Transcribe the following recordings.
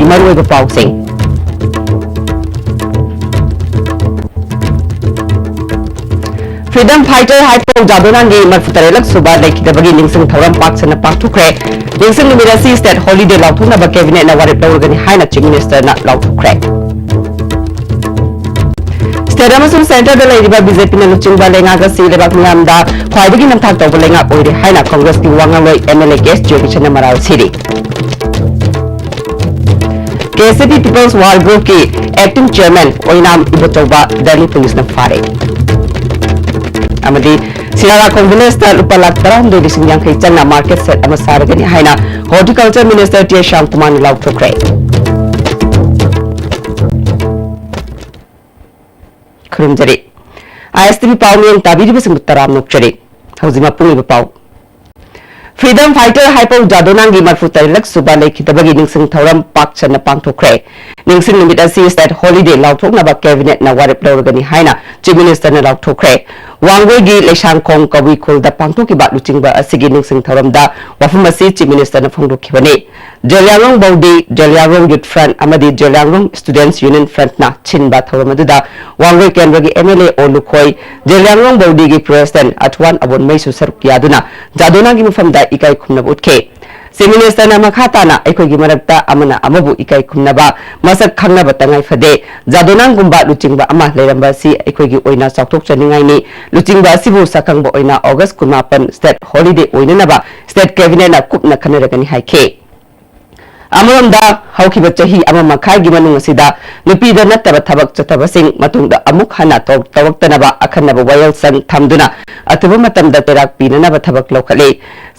मरुओइबा पाउसिंग freedom fighter hypo जादोनांगी मरफुतरेलक सुबा लेखिदबगी निंगसिंग थौरम पाकसना पाथुखरे निंगसिंग नुमिरासी state holiday लाउथुनबा cabinet ना वारेप लौरगनी हाइना chief minister ना लाउथुखरे स्टेट अमसुंग सेंटर दा लेरिबा बीजेपी ना लुचिंगबा लेंगागा सिलेबाक मियामदा ख्वाइदगी नमथाक तौबा लेंगा ओइरे हाइना कांग्रेस की वांगालोय एमएलए केस जोगिशन मराल सिरी केसीपी पीपल्स वार ग्रुप की acting chairman Oinam Ibochouba Delhi police ने फारे अमदी सिरारा विलेज लुपा लाख 13,000 चंगा मार्केट सेट सारगनी हाइना horticulture minister T Shyam Kumar ने लाउथोखरे खुरुमजरी आईएसटीवी पाउनियन ताबीरिबसिंग तराम नोकचरी हौजिमा पुंगिबा पाउ फ्रीडम फाइटर हाइपो जादोनांगी मरफुतरेलक सुबा लेखिदबगी निंगसिंग थौरम पाकसना पांगथोखरे निंगसिंग नुमित असि स्टेट हॉलिडे लाउथोकनबा कैबिनेट ना वारेप लौरगनी हाइना चीफ मिनिस्टर ने लाउथोखरे वांगोगी लेशांगखोंग कबुई खुलदा पांगथोकिबा लुचिंगबा असिगी निंगसिंग थौरमदा वफम असि चीफ मिनिस्टर ने फोंदोखिबने जलियांगरोंग बौदी जलियांगरोंग यूथ फ्रंट अमदी जलियांगरोंग स्टूडेंट्स यूनियन फ्रंट ना छिनबा थौरमदुदा वांगोई केंद्रगी एमएलए ओलुखोई जलियांगरोंग बौदी की प्रेसिडेंट अथवान अबोन मैसु सरुक यादुना जादोनांगी मफमदा इकाई खुमनब उठखे चीफ मिनिस्टर ना मखाताना अखोगी मरक्ता अमना अमबु इकाई खुमनबा मसक खंगनबा तंगाई फदे जादोनांगुंबा लुचिंगबा अमा लेरंबा सि अखोगी ओइना चाउथोक चनिंगाइनी लुचिंगबा सिबु सकंगबा ओइना अगस्त 19 स्टेट हॉलिडे ओइननबा स्टेट कैबिनेट ना कुपना खनरगनी हाइखे अमरमदा हौखिबा चही अमा मखाइगी मनुंगसिदा नुपीदा नत्तबा थबक चतबसिंग मतुंगदा अमुक हना तवक्तनबा अखनबा वायलसन थमदुना अतुबा मतमदा तेराक पीननबा थबक लौखले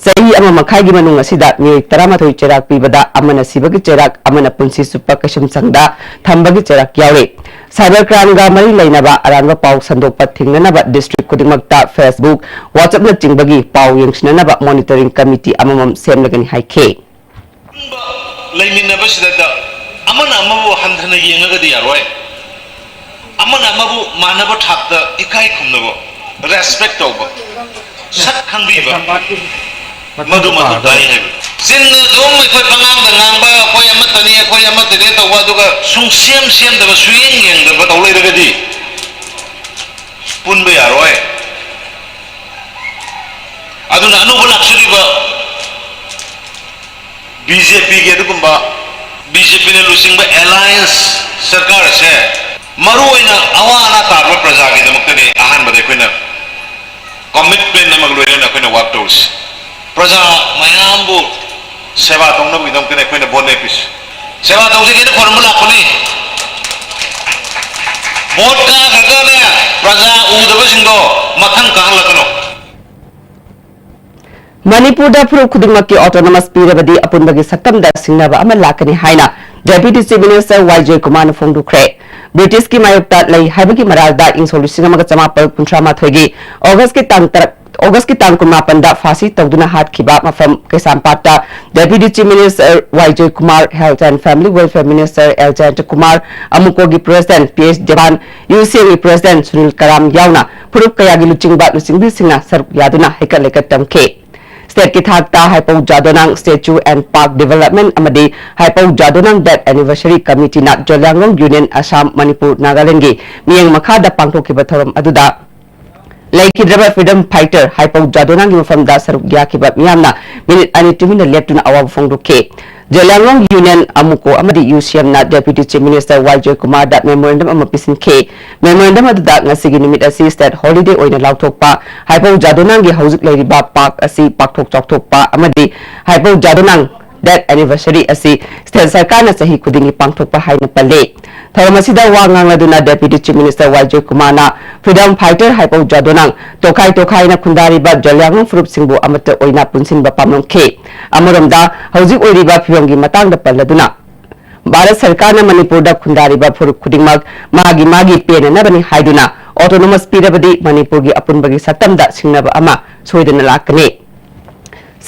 सही अमा मखाइगी मनुंगसिदा मिरिक 13 चेराक पीबदा अमना सिबगी चेराक अमना पुंसी सुप्पा कशम संगदा थंबगी चेराक यावे साइबर क्राइम गा मरी लेनबा अरानबा पाउ संदोकपा थिंगनबा डिस्ट्रिक्ट खुदिमक्ता फेसबुक व्हाट्सएप न चिंगबगी पाउ यंगसननबा मॉनिटरिंग कमिटी अममम सेमलगनी हाइखे लेमिनबसिदा अमन अमबु हंधन येंगगदि यारोय अमन अमबु मानब ठाकदा इकाई खुमनबो रेस्पेक्ट तौबो सत खंगबीबो मधु मधु दाई है जिन जोम अखोय पंगांग दा nangba अखोय अमतने तौबा दुगा सुंग सेम दबा सुयेंग येंगदबा तौलेरगदि पुनबो यारोय अदुना अनुबो लाक्सुरिबा बीजेपी के बीजेपी ने लुसिंग एलायंस सरकार से मरुना अवाना ताब प्रजा की दमकने अहन बदे कोइना कमिटमेंट नमक लोइना कोइना वर्क टूल्स प्रजा मयामबु सेवा तौनबु दमकने कोइना बोले पिस सेवा तौसे के फॉर्मूला कोनी वोट का गगने प्रजा उदबसिंगो मथंग कहलकनो मणिपुर फुरुप खुदिमक ऑटोनोमस पीरबदी अपुनबगी सत्तमदा सिंगनबा अमा लाकनी हाइना deputy chief minister YJ Kumar ने फोंदुखरे ब्रिटिश की मायोक्ता लई हाइबगी मरालदा इंसोलुसिंगमगा चमापल कुंथ्रामाथोगी अगस्त की तांग 19 फांसी तौदुना हाटखिबा मफम केसामपाटा deputy chief minister YJ Kumar health and family welfare minister एलजेंट कुमार अमुकोगी प्रेसिडेंट पीएस जवान यूसीएल प्रेसिडेंट सुनील कराम यावना फुरुप कयागी लुचिंगबी सिंगना सरुक यादुना हेकल लेकट तमखे स्टेट की थाकता Haipou Jadonang statue and park development अमदी Haipou Jadonang death anniversary committee ना जलियांगरोंग यूनियन असम मणिपुर नागालैंड की मियंग मखादा पांगथोकिबा थरम अदुदा लेखिद्रबा फ्रीडम फाइटर हाइपो जादोनांग मफमदा सरुक याखिबा मियामना मिनिट अनि तुमिना लेप्टुना अवाब फोंदोखे जलियांगरोंग यूनियन अमुको अमदी यूसीएम ना deputy chief minister YJ Kumar दा मेमोरेंडम अमा पिसिनखे मेमोरेंडम अदुदा ngasi निमिट असि स्टेट हॉलिडे ओइना लाउथोकपा हाइपो जादोनांग गी हौजिक लेरिबा पार्क असि पाकथोक चौथोकपा अमदी हाइपो जादोनांग डेथ एनिवर्सरी असि स्टेट सरकार ना सही खुदिंगी पांगथोकपा हाइना पल्ले थरमसिदा वांगांगदुना deputy chief minister YJ Kumar ना फ्रीडम फाइटर हाइपो जादोनांग तोखाई ना खुंदारिबा जलियांगरोंग फुरुप सिंबु अमत ओइना पुनसिनबा पामनोखे अमरमदा हौजिक ओइरिबा फिवंगी मतंगदा पल्लदुना भारत सरकार ने मणिपुर खुंदारिबा फुरुप खुदिंगमक मागी पेननबनी हाइदुना ऑटोनोमस पीरबदी मणिपुर की अपुनबगी सत्तमदा सिंगनबा अमा सोइदना लाकने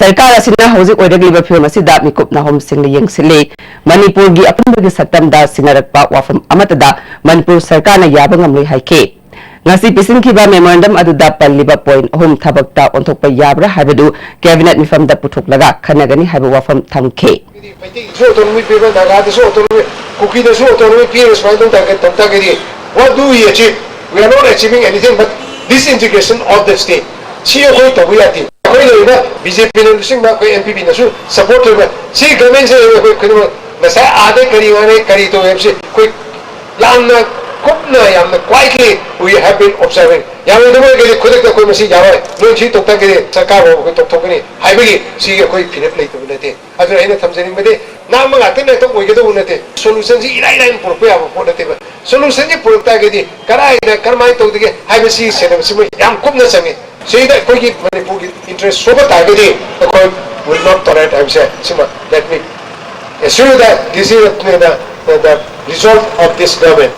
सरकार असिना हौजिक ओइरगलिबा फिवम असिदा मिकुपना होम सिंगना यंगसिले मणिपुर की अपुनबगी सत्तमदा सिंगरकपा वाफम अमतदा मणिपुर सरकार ने याबंगमले हाइके ngasi pisinkiba memorandum aduda palliba point home thabakta onthokpa yabra habadu cabinet mifamda puthoklaga khanagani habu wafam thamke autonomy people naga so autonomy cookie the autonomy peers right on target what do we achieve we are not achieving anything but this integration of the state see a way to we are BJP ne sing ba koi MPP na su support le see government se koi masa aade kari to MC koi lamna kupna yamna quietly we have been observing yamna do ke khodak koi masi jawa no chi tokta ke sarkar ho ko tok ni haibagi si koi philip le to lete adu aina thamjani mede nam nga tin to koi ke do unate solution si ilai ilai por pe abo por lete solution ji por ta ke di karai na karmai to de haibasi se na si yam kupna sangi say that koi ki manipur ki interest so ta ke di koi will not tolerate I say sima let me assure that this is the result of this government.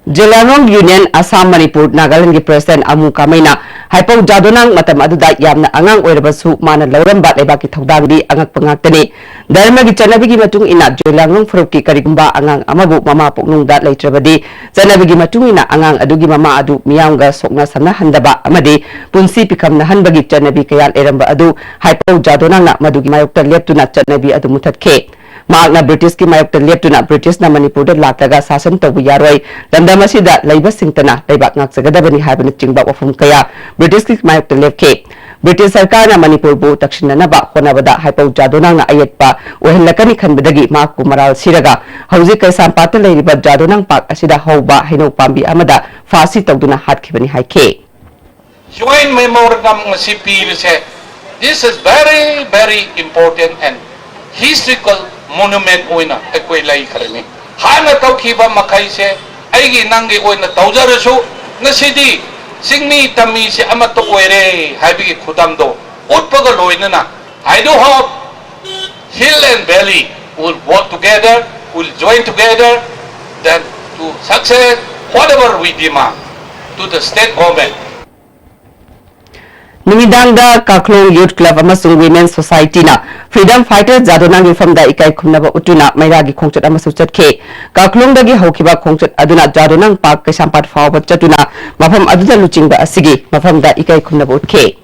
Jelarong Union Assam Manipur Nagaland ki President Amu Kamaina Haipau Jadonang matam aduda yamna angang oirabasu mana lauramba lebaki thaudagdi angak pangaktani dharma gi chanabi gi matung ina Jelarong Furup ki karigumba angang amabu mama poknung dat leitrabadi chanabi gi matung ina angang adugi mama adu miyamga sokna samna handaba amadi punsi pikamna hanbagi chanabi kayal eramba adu Haipau Jadonang na madugi mayokta leptuna chanabi adu mutatke Magna British ki mayokta leptuna British na Manipur da lataga sasan tabu yaroi landama sida laiba singtana laibak ngak sagadabani haibana chingba wafum kaya British ki mayokta lepke British sarkar na Manipur bu takshina na ba khonabada Haipau Jadonang na ayetpa ohellakani khanbadagi maku maral siraga hauji kaisam pata leiriba Jadonang pak asida hauba haino pambi amada fasi tawduna hatkhibani haike Joint memorandum ngasi pil se this is very important and historical monument oina ekoi lai kharani hana tawkhiba makai se aigi nangi oina tawjarasu nasidi singmi tami se amato oire haibi khudam do utpaga loina na I do hope hill and valley will work together will join together then to success whatever we demand to the state government Nimidangda Kaklong Youth Club amasung Women's Society na Freedom Fighter Jadonang ifamda ikai khumnaba utuna mairagi khongchat amasu chatke Kaklong dagi haukiba khongchat aduna Jadonang Park Kasampat fawba chatuna mafam aduda luchingba asigi mafamda ikai khumnaba utke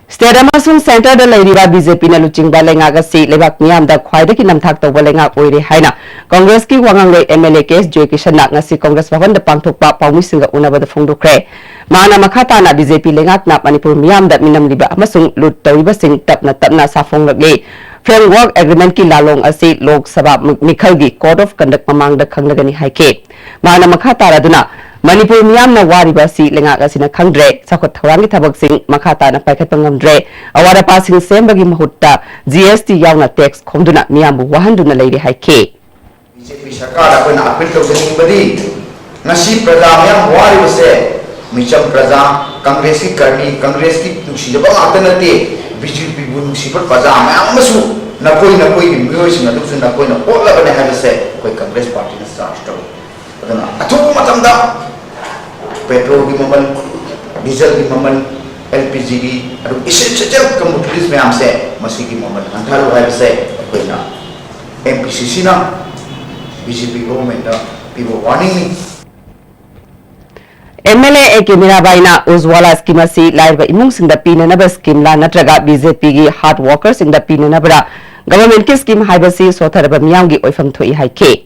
State amasung Center da leiriba BJP na luchingba lengaga si lebak miyamda khwaidaki namthak tawba lenga oire haina Congress ki wangangloi MLA case Joy Kishan na ngasi Congress bhavan da pangthokpa pawmisinga unabada phongdokre Mana makhata na BJP lengat na Manipur miyam da minam liba amasung lut tawiba sing tapna safong lagle framework agreement ki lalong asi Lok Sabha Mikhalgi Code of Conduct mamang da khanglagani haike mana makhata raduna Manipur miyam na wariba si lengat asina khangdre sakhot thawangi thabak sing makhata na paikhat pangamdre awara passing sembagi mahutta GST yauna tax khomduna miyam bu wahanduna leire haike BJP sarkar apna appeal to badi ngasi praja miyam wariba se Micham Praja, Congress ki karni, Congress ki nuksi jaba ngata nate, BJP bu nuksi par praja mayam masu na koi miyoi sing adu na koi na potla bane hai se koi Congress party na start to adana athuk matam da petrol ki mamal diesel ki mamal LPG ki adu essential commodities mayam se masi ki mamal antharu hai se koi na MPCC na BJP government da people warning ni MLA Eke Mirabaina Uzwala scheme si laiba imung sing da pinanaba scheme la natraga BJP gi hard workers sing da pinanabra government ki scheme haiba si sotharaba miyam gi oifam thoi haike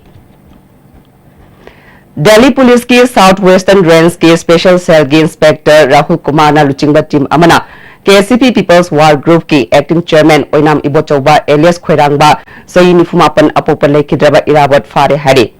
Delhi Police ki South Western Range ki Special Cell gi Inspector Rahul Kumar na luchingba team amana KCP People's War Group ki acting chairman Oinam Ibochauba Elias Khoirangba sai nifumapan apopa lekhidraba irabot fare hari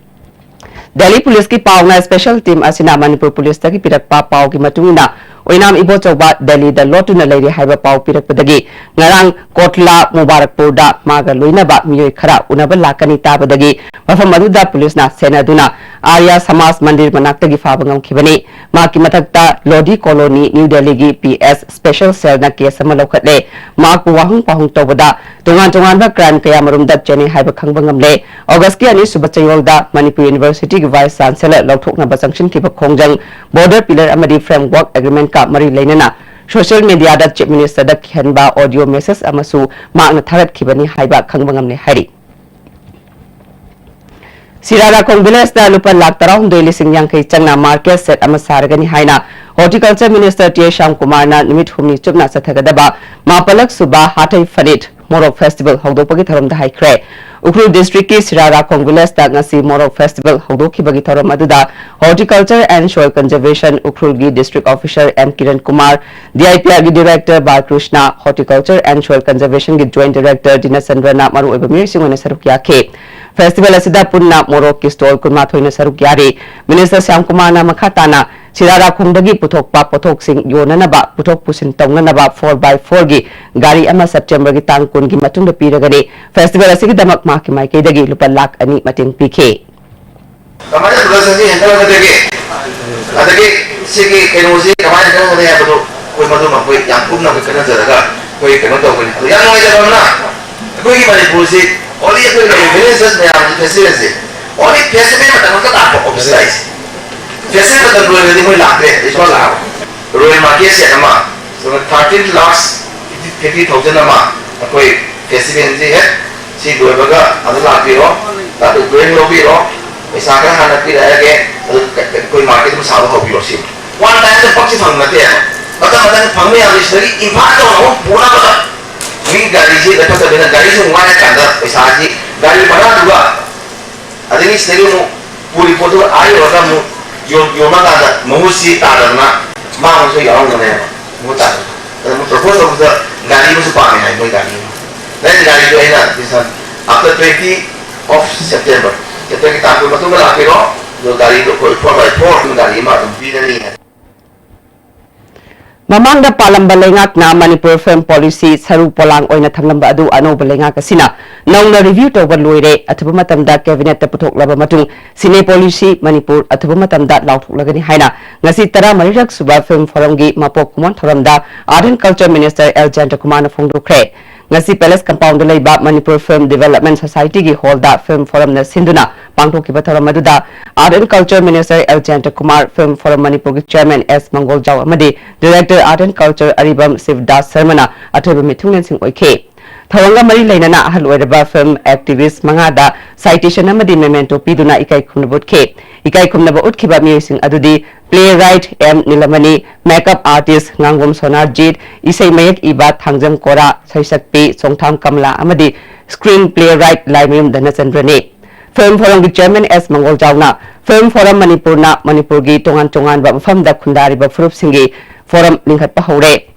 Delhi Police ki pauna special team asina Manipur Police ta ki pirakpa pau ki matungina Oinam Ibochauba Delhi da lotuna leiri haiba pau pirakpadagi ngarang Kotla Mubarakpur da maga loinaba miyoi khara unaba lakani tabadagi mafam aduda police na sena duna Arya Samas Mandir manaktagi fabangam khibani ma ki mathakta Lodi Colony New Delhi gi PS special cell na case ama lokhatle ma ku wahung pahung tawada tongan ba crime kaya marum da cheni haiba khangbangamle August ki ani subachayol da Manipur University gi vice chancellor lauthokna ba sanction ki ba khongjang border pillar amadi framework agreement ka mari leinana social media da chief minister da khenba audio message amasu ma na tharat khibani haiba khangbangamne hari Sirarakhong village da lupa lakh tarahumdoi lising yangkai changna market set ama saragani haina Horticulture Minister T. Shyam Kumar na nimit humni chupna sathagadaba Mapalak Suba Hatai Fanit Morok Festival hawdokpagi tharamda haikre Ukhrul District ki Sirarakhong village da ngasi Morok Festival hawdokhibagi tharam aduda Horticulture and Soil Conservation Ukhrul gi District Officer M. Kiran Kumar DIPR gi Director Balkrishna Horticulture and Soil Conservation gi Joint Director Dinasandrana maru oiba mirisingona saruk yakhe Festival asida punna Morok ki stall kunma thoina saruk yari Minister Shyam Kumar na makhatana Sirarakhong dagi puthokpa pothok sing yonanaba puthok pusin tawnganaba 4x4 gi gari ama September gi tang kun gi matungda piragani festival asigi damak ma ki mai ke dagi lupa lakh ani mating pikhe kamaya production ji enter ka dege adagi sigi kenoji kamaya ka ngode ya bodo koi madu ma koi yang pumna ka kana jaraga koi keno to koi yang ngai jara na koi ki mani pusi ori koi villages me am festival se ori festival ma ta ka ta office Festival betul dua kali mulai lakre, isma lak. Royal market se nama, so 13 lakhs 50,000 nama, koi festival ni है, si dua baga ada lak biro, tapi green lo biro, misalkan hana biro ada koi market tu sahaja ho biro si. One time tu pakcik fang nanti ya, macam fang ni habis dari impact tu orang pura pada, ni gari si dapat sebenarnya gari si umar yang kandar, misalnya gari mana juga, ada ni sendiri mu puri foto air orang mu Yomada Musi Tarana, Mamu Yawangane, Mutan. The proposal of the Gari was Pami, I know that. Then Gari to end this one after 20 of September. The 20th of October, the Gari to 4x4 to Garima and Bidani. Mamang da palamba lengak na Manipur Film Policy saru polang oina thanglamba adu anoba lengak asina nauna review tawba loire athuba matam da cabinet ta puthok laba matung sine policy Manipur athuba matam da lauthuk lagani haina ngasi tara marirak suba film forum gi mapok kumon thoram da Art and Culture Minister L. Jantakumar na phongdukre ngasi Palace Compound leiba Manipur Film Development Society gi hall da film forum na sinduna pangthokiba thoram aduda Art and Culture Minister L. Jantakumar Film Forum Manipur gi Chairman S. Mangol Jaw amadi Director Art and Culture Aribam Sivdas Sarmana athoba mithungen sing oike thawanga mari leinana ahal oiraba film activist mangada citation amadi memento piduna ikai khumnabut khe ikai khumnaba utkhiba mi sing adudi playwright M. Nilamani makeup artist Ngangom Sonarjit isai mayak iba thangjam kora saisakpi songtham kamla amadi screen playwright Laimim Dhanachandrane Film Forum gi Chairman S. Mangol Jawna Film Forum Manipur na Manipur gi tongan ba mafam da khundari ba furup singi forum lingkhat pa hore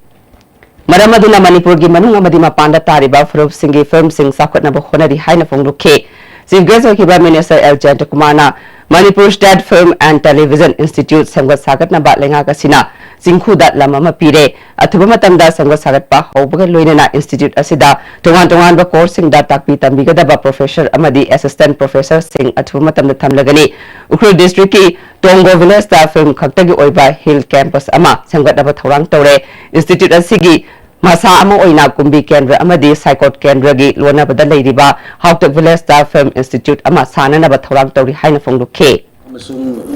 Maramaduna Manipur gi manung amadi mapanda tariba furup singi film sing sakhatna ba khonari haina phongdukhe Chief Guest Hokiba Minister L. Jantakumar na Manipur State Film and Television Institute samgat sagatna ba lenga kasina singkhu da lama pire athuba matam da samgat sagat pa hobaga loinana institute asida tongan ba course sing da takpi tambigada ba professor amadi assistant professor sing athuba matam da thamlagani Ukhrul district ki Tongo village da film khaktagi oiba hill campus ama samgat ba thorang tore institute asigi Masa ama oina kumbi kendra amadi psychot kendra gi lona bada leiriba Hautak Village Star Film Institute ama sana na ba thorang tawri haina phongdukhe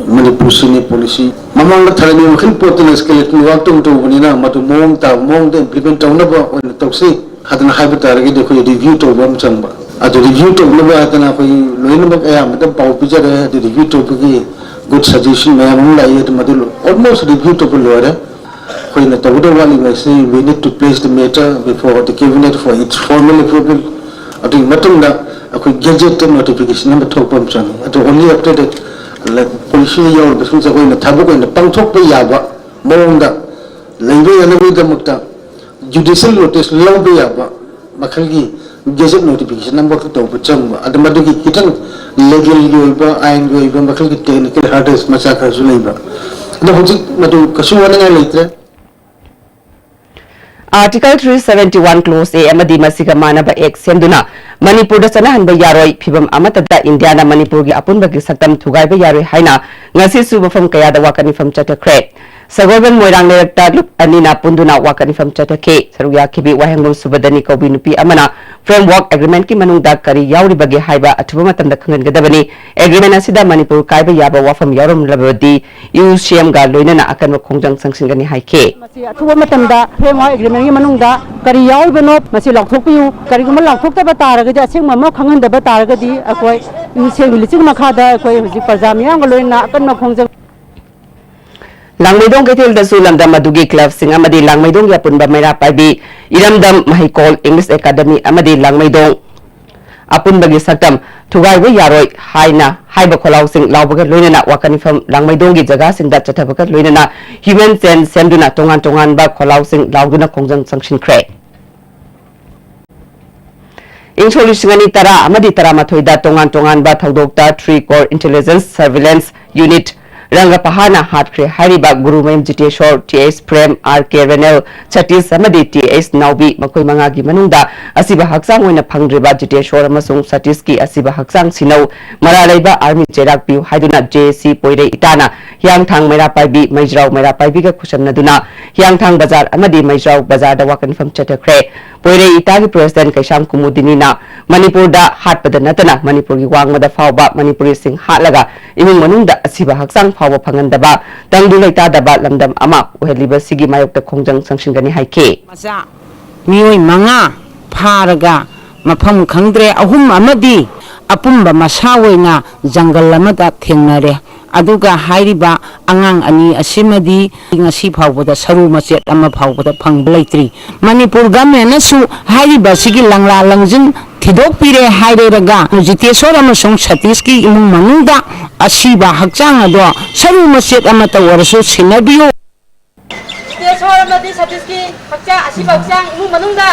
Manipur Cine Policy mamang na thalani makin potna skeleton work to bunina matu mong de implement tawna ba oina tawsi hadana haiba taragi de khoi review to bam changba adu review to na ba hadana khoi loina ba aya madam pau pijare de review to gi good suggestion mayam lai et madul almost review to lore we need to place the matter before the cabinet for its formal approval. I think matunda a gadget notification number 2.1. At only after that, police or the schools are going to Tabu and the Pangtok Yaba, Monda, Langue and the Mutta, judicial notice, Lobby Yaba, Makagi, gadget notification number 2.1. At the Maduki Kitan, legal Yoba, I and Yoba, Makagi, technical hardest massacre Zuleba. The Matu Kasuana later. Article 371 Clause A amadi masiga manaba ek senduna Manipur da sanahanba yaroi phibam amata da India na Manipur gi apunba gi saktam thugai ba yaroi haina ngasi su bafam kaya da wakani fam chatakre Sagoban Moirang Lerakta Lup Anina Punduna Wakani from Chatake, Saruya Kibi Wahangul Subadani Kobi Nupi Amana, Framework Agreement Ki Manungda Kari Yauri Bagi Haiba Atubamatam the Kangan Gadabani, Agreement Asida Manipur Kaiba Yaba Wafam Yoram Labadi, use Shiam Galuna Akan Kongjang Sangsingani Haike. Atubamatamda, Framework Agreement Manungda, Kari Yauri Benop, Masila Toku, Kariguma Lakota Bataraga, Singma Kangan the Bataragadi, Akoi, you say Lichimakada, Pazamian, Akan Kongjang. Langmaidong Ketil the Sulam the Madugi Club sing Amadi Langmaidong Yapun Bamera Pabi, Iramdam Mahikol English Academy Amadi Langmaidong Apun Bagi Satam, Tugai Yaroi, Haina, Haibakolau sing Laubaga Lunana, Wakani from Langmaidongi Jagas in that Chatabakat Lunana, Humans and Senduna Tongan Tongan Ba Kolau sing Lauguna Kongjang Sanction Cray. Insolishingani Tara, Amadi Taramatoida Tongan Tongan Ba Taldokta, 3 Core Intelligence Surveillance Unit. Rangapahana Hatkre Hariba Guru Mem GTA Shore TS Prem RK Renel Chatis Samadi TS Naubi Makoi Mangagi Manunda Asiba Haksang Wina Pangriba GTA Shore Masung Satiski Asiba Haksang Sino Maralaiba Army Jerak Piu Haiduna JC Poire Itana Yang Thang Mera Paibi Maijrau Mera Paibiga Kushan Naduna Yang Thang Bazar Amadi Maijrau Bazar da Wakan from Chatakre Poire Itagi President Kaisham Kumudinina Manipur da Hatpada Natana Manipuri Wangmada Fauba Manipuri Sing Hatlaga Imung Manunda Asiba Haksang Power Pangandaba, Tangdulata Daba Lamdam Ama, Uheliba Sigi Mayok the Kongjang Sanshingani Haike. Masa Mioi Manga, Paraga, Mapam Kangre, Ahum Amadi, Apumba Masawena, Zangalamada Tingnare, Aduga Hairiba, Angang Ani Asimadi, Ingasipa with a Saru Maset Amapau with a Pang Blatry, Manipur Gamenasu, Hairiba Sigi Langla Langzin. Tidopire Haideraga, GTA Soramasong Satiski, Imung Manunda, Asiba Haksanga do, Saru Maset Amata Warasu Sinabio. Soramadi Satiski, Haksa, Asiba Haksang, Imung Manunda,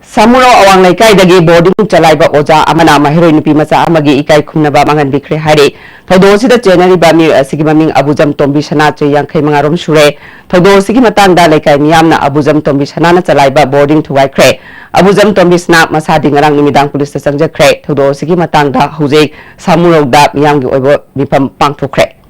Samuro Awang Laikai Dagi boarding Chalaiba Oja Amana Mahiro Nipimasa Amagi Ikai Kumnaba Mangan Bikre Hare. Thodosi the January Bamir Sigimaming Abuzam Tombi Shanache Yankai Mangarum Shure. Thodosi Matanda Laikai Miamna Abuzam Tombi Shanana Chalaiba boarding to Waikre. Abuzam Tombi Snap Masadi Narang Nimidang Police Sanja Cre. Thodosi Matanda Jose Samuro da Miangi Obo Bipam Pangto Cre.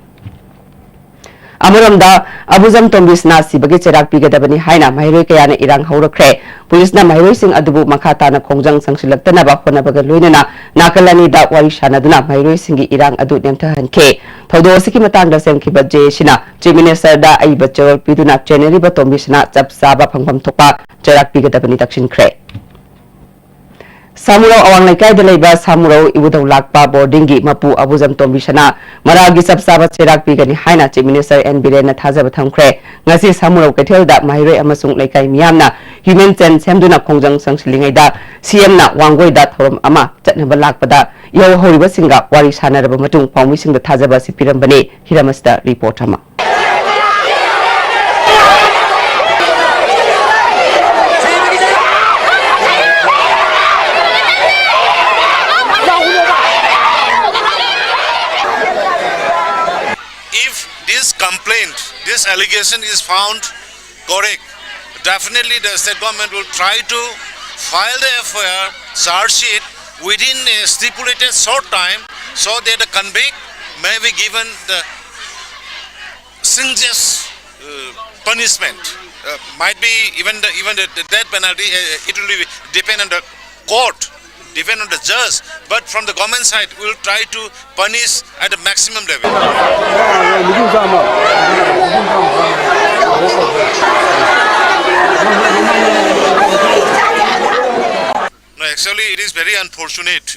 Amuramda Abuzam Tombis Nasi Bagi Cherak Pigadabani Haina Mahiro Kayana Irang Horokre Police na Mahiro Sing Adubu Makata na Kongjang Sangsilagtana Bakona Bagalunana Nakalani da Warishana Duna Mahiro Singi Irang Adu Nemtahan K Thodo Siki Matanga Sem Kiba J Shina Minister da Aibachol Piduna General Batombisna Zap Saba Pangpam Topa Cherak Pigadabani Takshin Cre Samuro Awang Laikai Delaiba Samuro Ibudaw Lakpa Boardingi Mapu Abuzam Tombishana Maragi Sabsaba Cherak Pigani Haina Chief Minister and Birena Tazabatam Cre Ngasi Samuro Ketel da Mahire Amasung Laikai Miamna Human Sen Semduna Kongjang Sangsilingada CM na Wangoi da Thorum Ama Chatnaba Lakpada Yo Horiba Singa Warishana Rabamatung Pawmising the Tazaba Sipirambane Hiramasta Report Ama This allegation is found correct. Definitely the state government will try to file the FIR charge sheet within a stipulated short time so that the convict may be given the stringent punishment. Might be even the death penalty. It will depend on the court, depend on the judge. But from the government side, we will try to punish at the maximum level. No, actually, it is very unfortunate.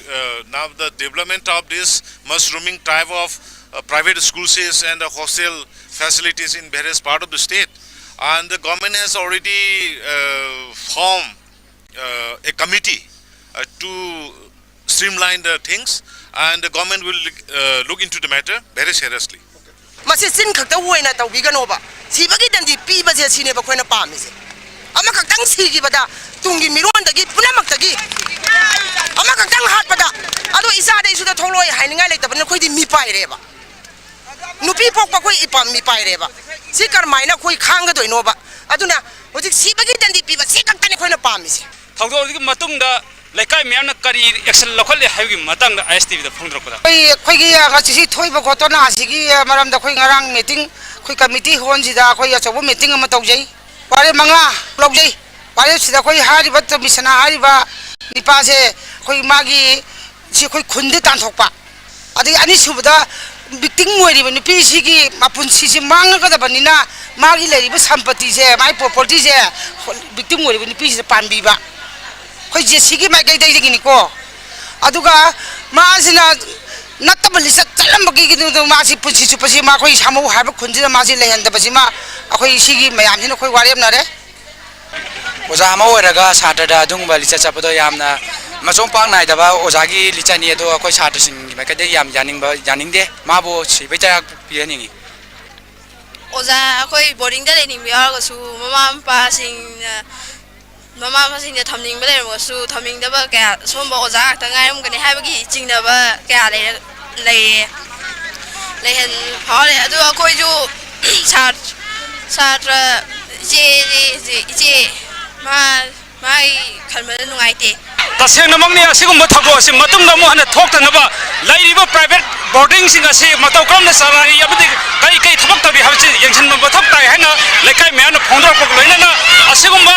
Now the development of this mushrooming type of private schools and hostel facilities in various parts of the state, and the government has already formed a committee to streamline the things, and the government will look into the matter very seriously. Masi sin khakta woina tawbiganoba sibagi dandi piba je sine ba khoina pamise ama kaktang sigi bada tungi miron dagi punamak dagi ama kaktang hat bada ado isa de isu da tholoi hainingai leitabana khoidi mi paireba nupi pok pa khoi ipam mi paireba sikar maina khoi khanga doinoba aduna hojik sibagi dandi piba si kaktane khoina pamise thawdorigi matungda लेकाय म्यामना करी action लखले हाइगी Matang ISTV the फोंदरपदा खोई गसी थोइब घटना सिगी मरम the खोई ngarang meeting खोई committee होन सिदा खोई अचबो meeting अमा तौजै पारे मंगा लौजै पारे सिदा खोई हारिबा मिसना हारिबा निपा से खोई मागी सि खोई खुंदे तानथोकपा अदि अनि सुबदा victim मोरिबा नुपि सिगी मापुनसि सि मांगगदबनिना मागी लेरिबा संपत्ति से माई प्रॉपर्टी से victim मोरिबा नुपि सि पानबिबा खोई जेसिगी माई गई दैगिनी को अदुगा मासिना नत्तबलि चलमबगी मासी पुछि सुपसि मा खोई सामौ हाबा खुनजिना मासी लेहनदबसि मा अखोई सिगी मयामसिना खोई वारेमनारे ओजा अमा ओरगा सात्रदा दुंगबा लिचा चपदो यामना मसों पाक नाइदबा ओजागी लिचानी अदो अखोई सात्रसिंग माइकदे याम जानिंदे माबो सिबैता पियनिंगी ओजा अखोई बोर्डिंग दा लेनिंग बियागसु ममा पासिंग ममा पासिंग दा थमनिंग बलेरमसु थमनिंग दबा क्या सोमबा ओजा ता गायम गने हाबगी चिंगदबा क्या लेहन हाले अदो अखोई जो सात्र जे माई खलमन नुंगाइते तसेंगनमंगनि असिगुम थबोसि मतुंग मोहन थोक्तनबा लाइरिबा प्राइवेट बोर्डिंग सिंग असि मतौ क्रमना सरारि यबदि कई थबक तबि हाबसि यंगसन मथक ताय हैना लेकाय म्यान फोंदर पक लैनना असिगुम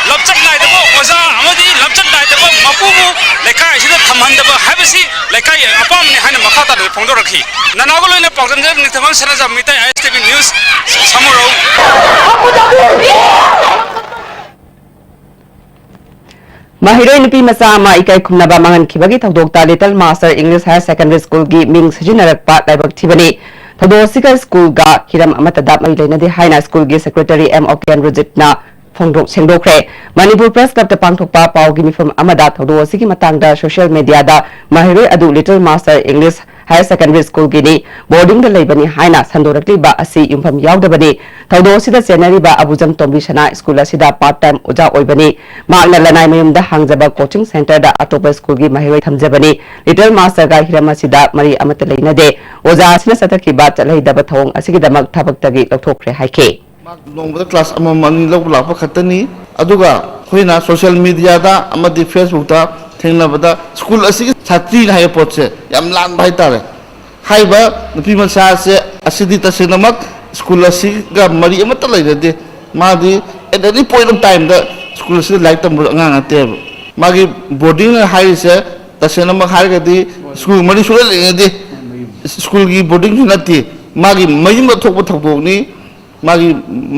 लबचक नाइदबो ओजा अमदि लबचक नाइदबो मपुमु लेकाय सिदा थमहनदबो हाबसि लेकाय अपामनि हैना मखाता फोंदर रखि ननागो लैना पगजन निथमन सराजा मिताय आईएसटीवी न्यूज समुरो Mahiroi nupi macha ama ikai khumnaba mangan khibagi thodokta Little Master English Higher Secondary School gi ming sijinarakpa laibak thibani thodosika school ga hiram amata dap mai leinade haina school gi secretary M Oken Rujitna phongdok sengdokre Manipur Press Club ta pangthokpa pau gi mifam amada thodosiki matangda social media da Mahiroi adu Little Master English Higher Secondary School gini boarding da leibani haina sandorakli ba asi yumpham yaudabani thodosida senari ba abujam tombi sana school asida part time oja oibani magna lanai mayum da hangjaba coaching center da atopa school gi mahiroi thamjabani Little Master ga hirama sida mari amata leinade oja asina sataki ba chalai daba thong asigi damak thabak tagi lathokre haike नोंबदा class अमा मनी लग लाप खतनी अदुगा खोइना social media दा अमदि Facebook दा थेंगनाबदा school असि छात्री हाय पोचे याम लान भाई तारे हाइबा नुपी मसा से असिदि तसेनमक स्कूल असि गा मरी अमत लैदे मादि at any point of time दा स्कूल असि लाइक तम अंगा नते मागी बोर्डिंग हाई से तसेनमक हाय गदि स्कूल मरी सुले लेदे स्कूल की बोर्डिंग नते मागी मयिम थोप थोपनी मागी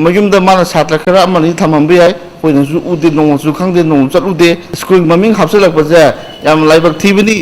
मयुमदा माना छात्र खरा अमनि थमंबे याय कोइनसु उदे नोंसु खंगदे नों चलुदे school ममिंग हापसलकपजे yam लाइबक थीबनी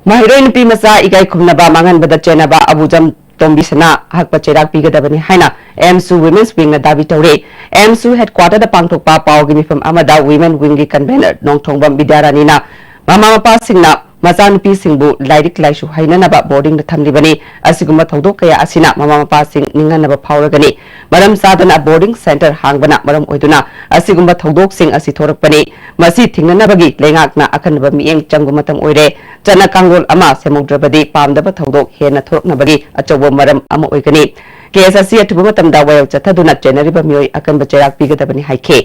Mahiroi nupi macha ikai khumnaba manganbada chenaba abujam tombisana hakpa cherak pigadabani haina MSU Women's Wing na dabi tawre MSU headquarter da pangthokpa pawgi mifam amada women wing gi convener nongthongbam bidyarani na mama mapa singna macha nupi singbu lairik laishu hainanaba boarding da thamlibani asiguma thodok kaya asina mama mapa sing ninganaba phawragani maram sadana boarding center hangbana maram oiduna asiguma thodok sing asi thorakpani masi thingnanabagi lengakna akhanba mieng changgumatam oire chana kangrol ama semudrabadi pamdaba thodok hena thoroknabagi achobo maram ama oigani KSC atubu matamda wayal chathaduna generiba mioi akanba cherak pigadabani haike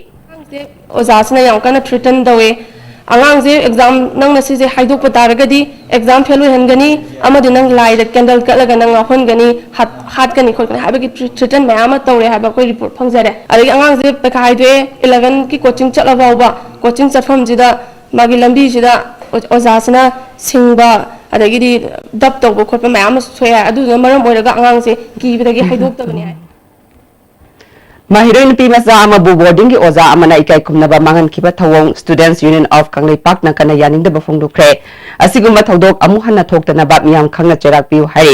ozasna yang kana threaten dawe angang je exam nang na si je haidok pataragadi exam fail hengani amadi nang lai da candle kalaga nang hongani hat gani khol gani habagi threaten mayama tawre haba koi report phangjare ari angang je pekha haidwe 11 ki coaching chalaba ba coaching chatfam jida magi lambi jida ozasna singba adagidi dap tawbo khotpa mayama soya adu maram oiraga angang je ki bidagi haidok tabani hai Mahiroi nupi macha amabu boarding gi oja amana ikai khumnaba mangan khiba thawong Students Union of Kanglei Park na kana yaningda ba phongdokre asiguma thodok amu hanna thoktana ba miyam khangna cherak piu hai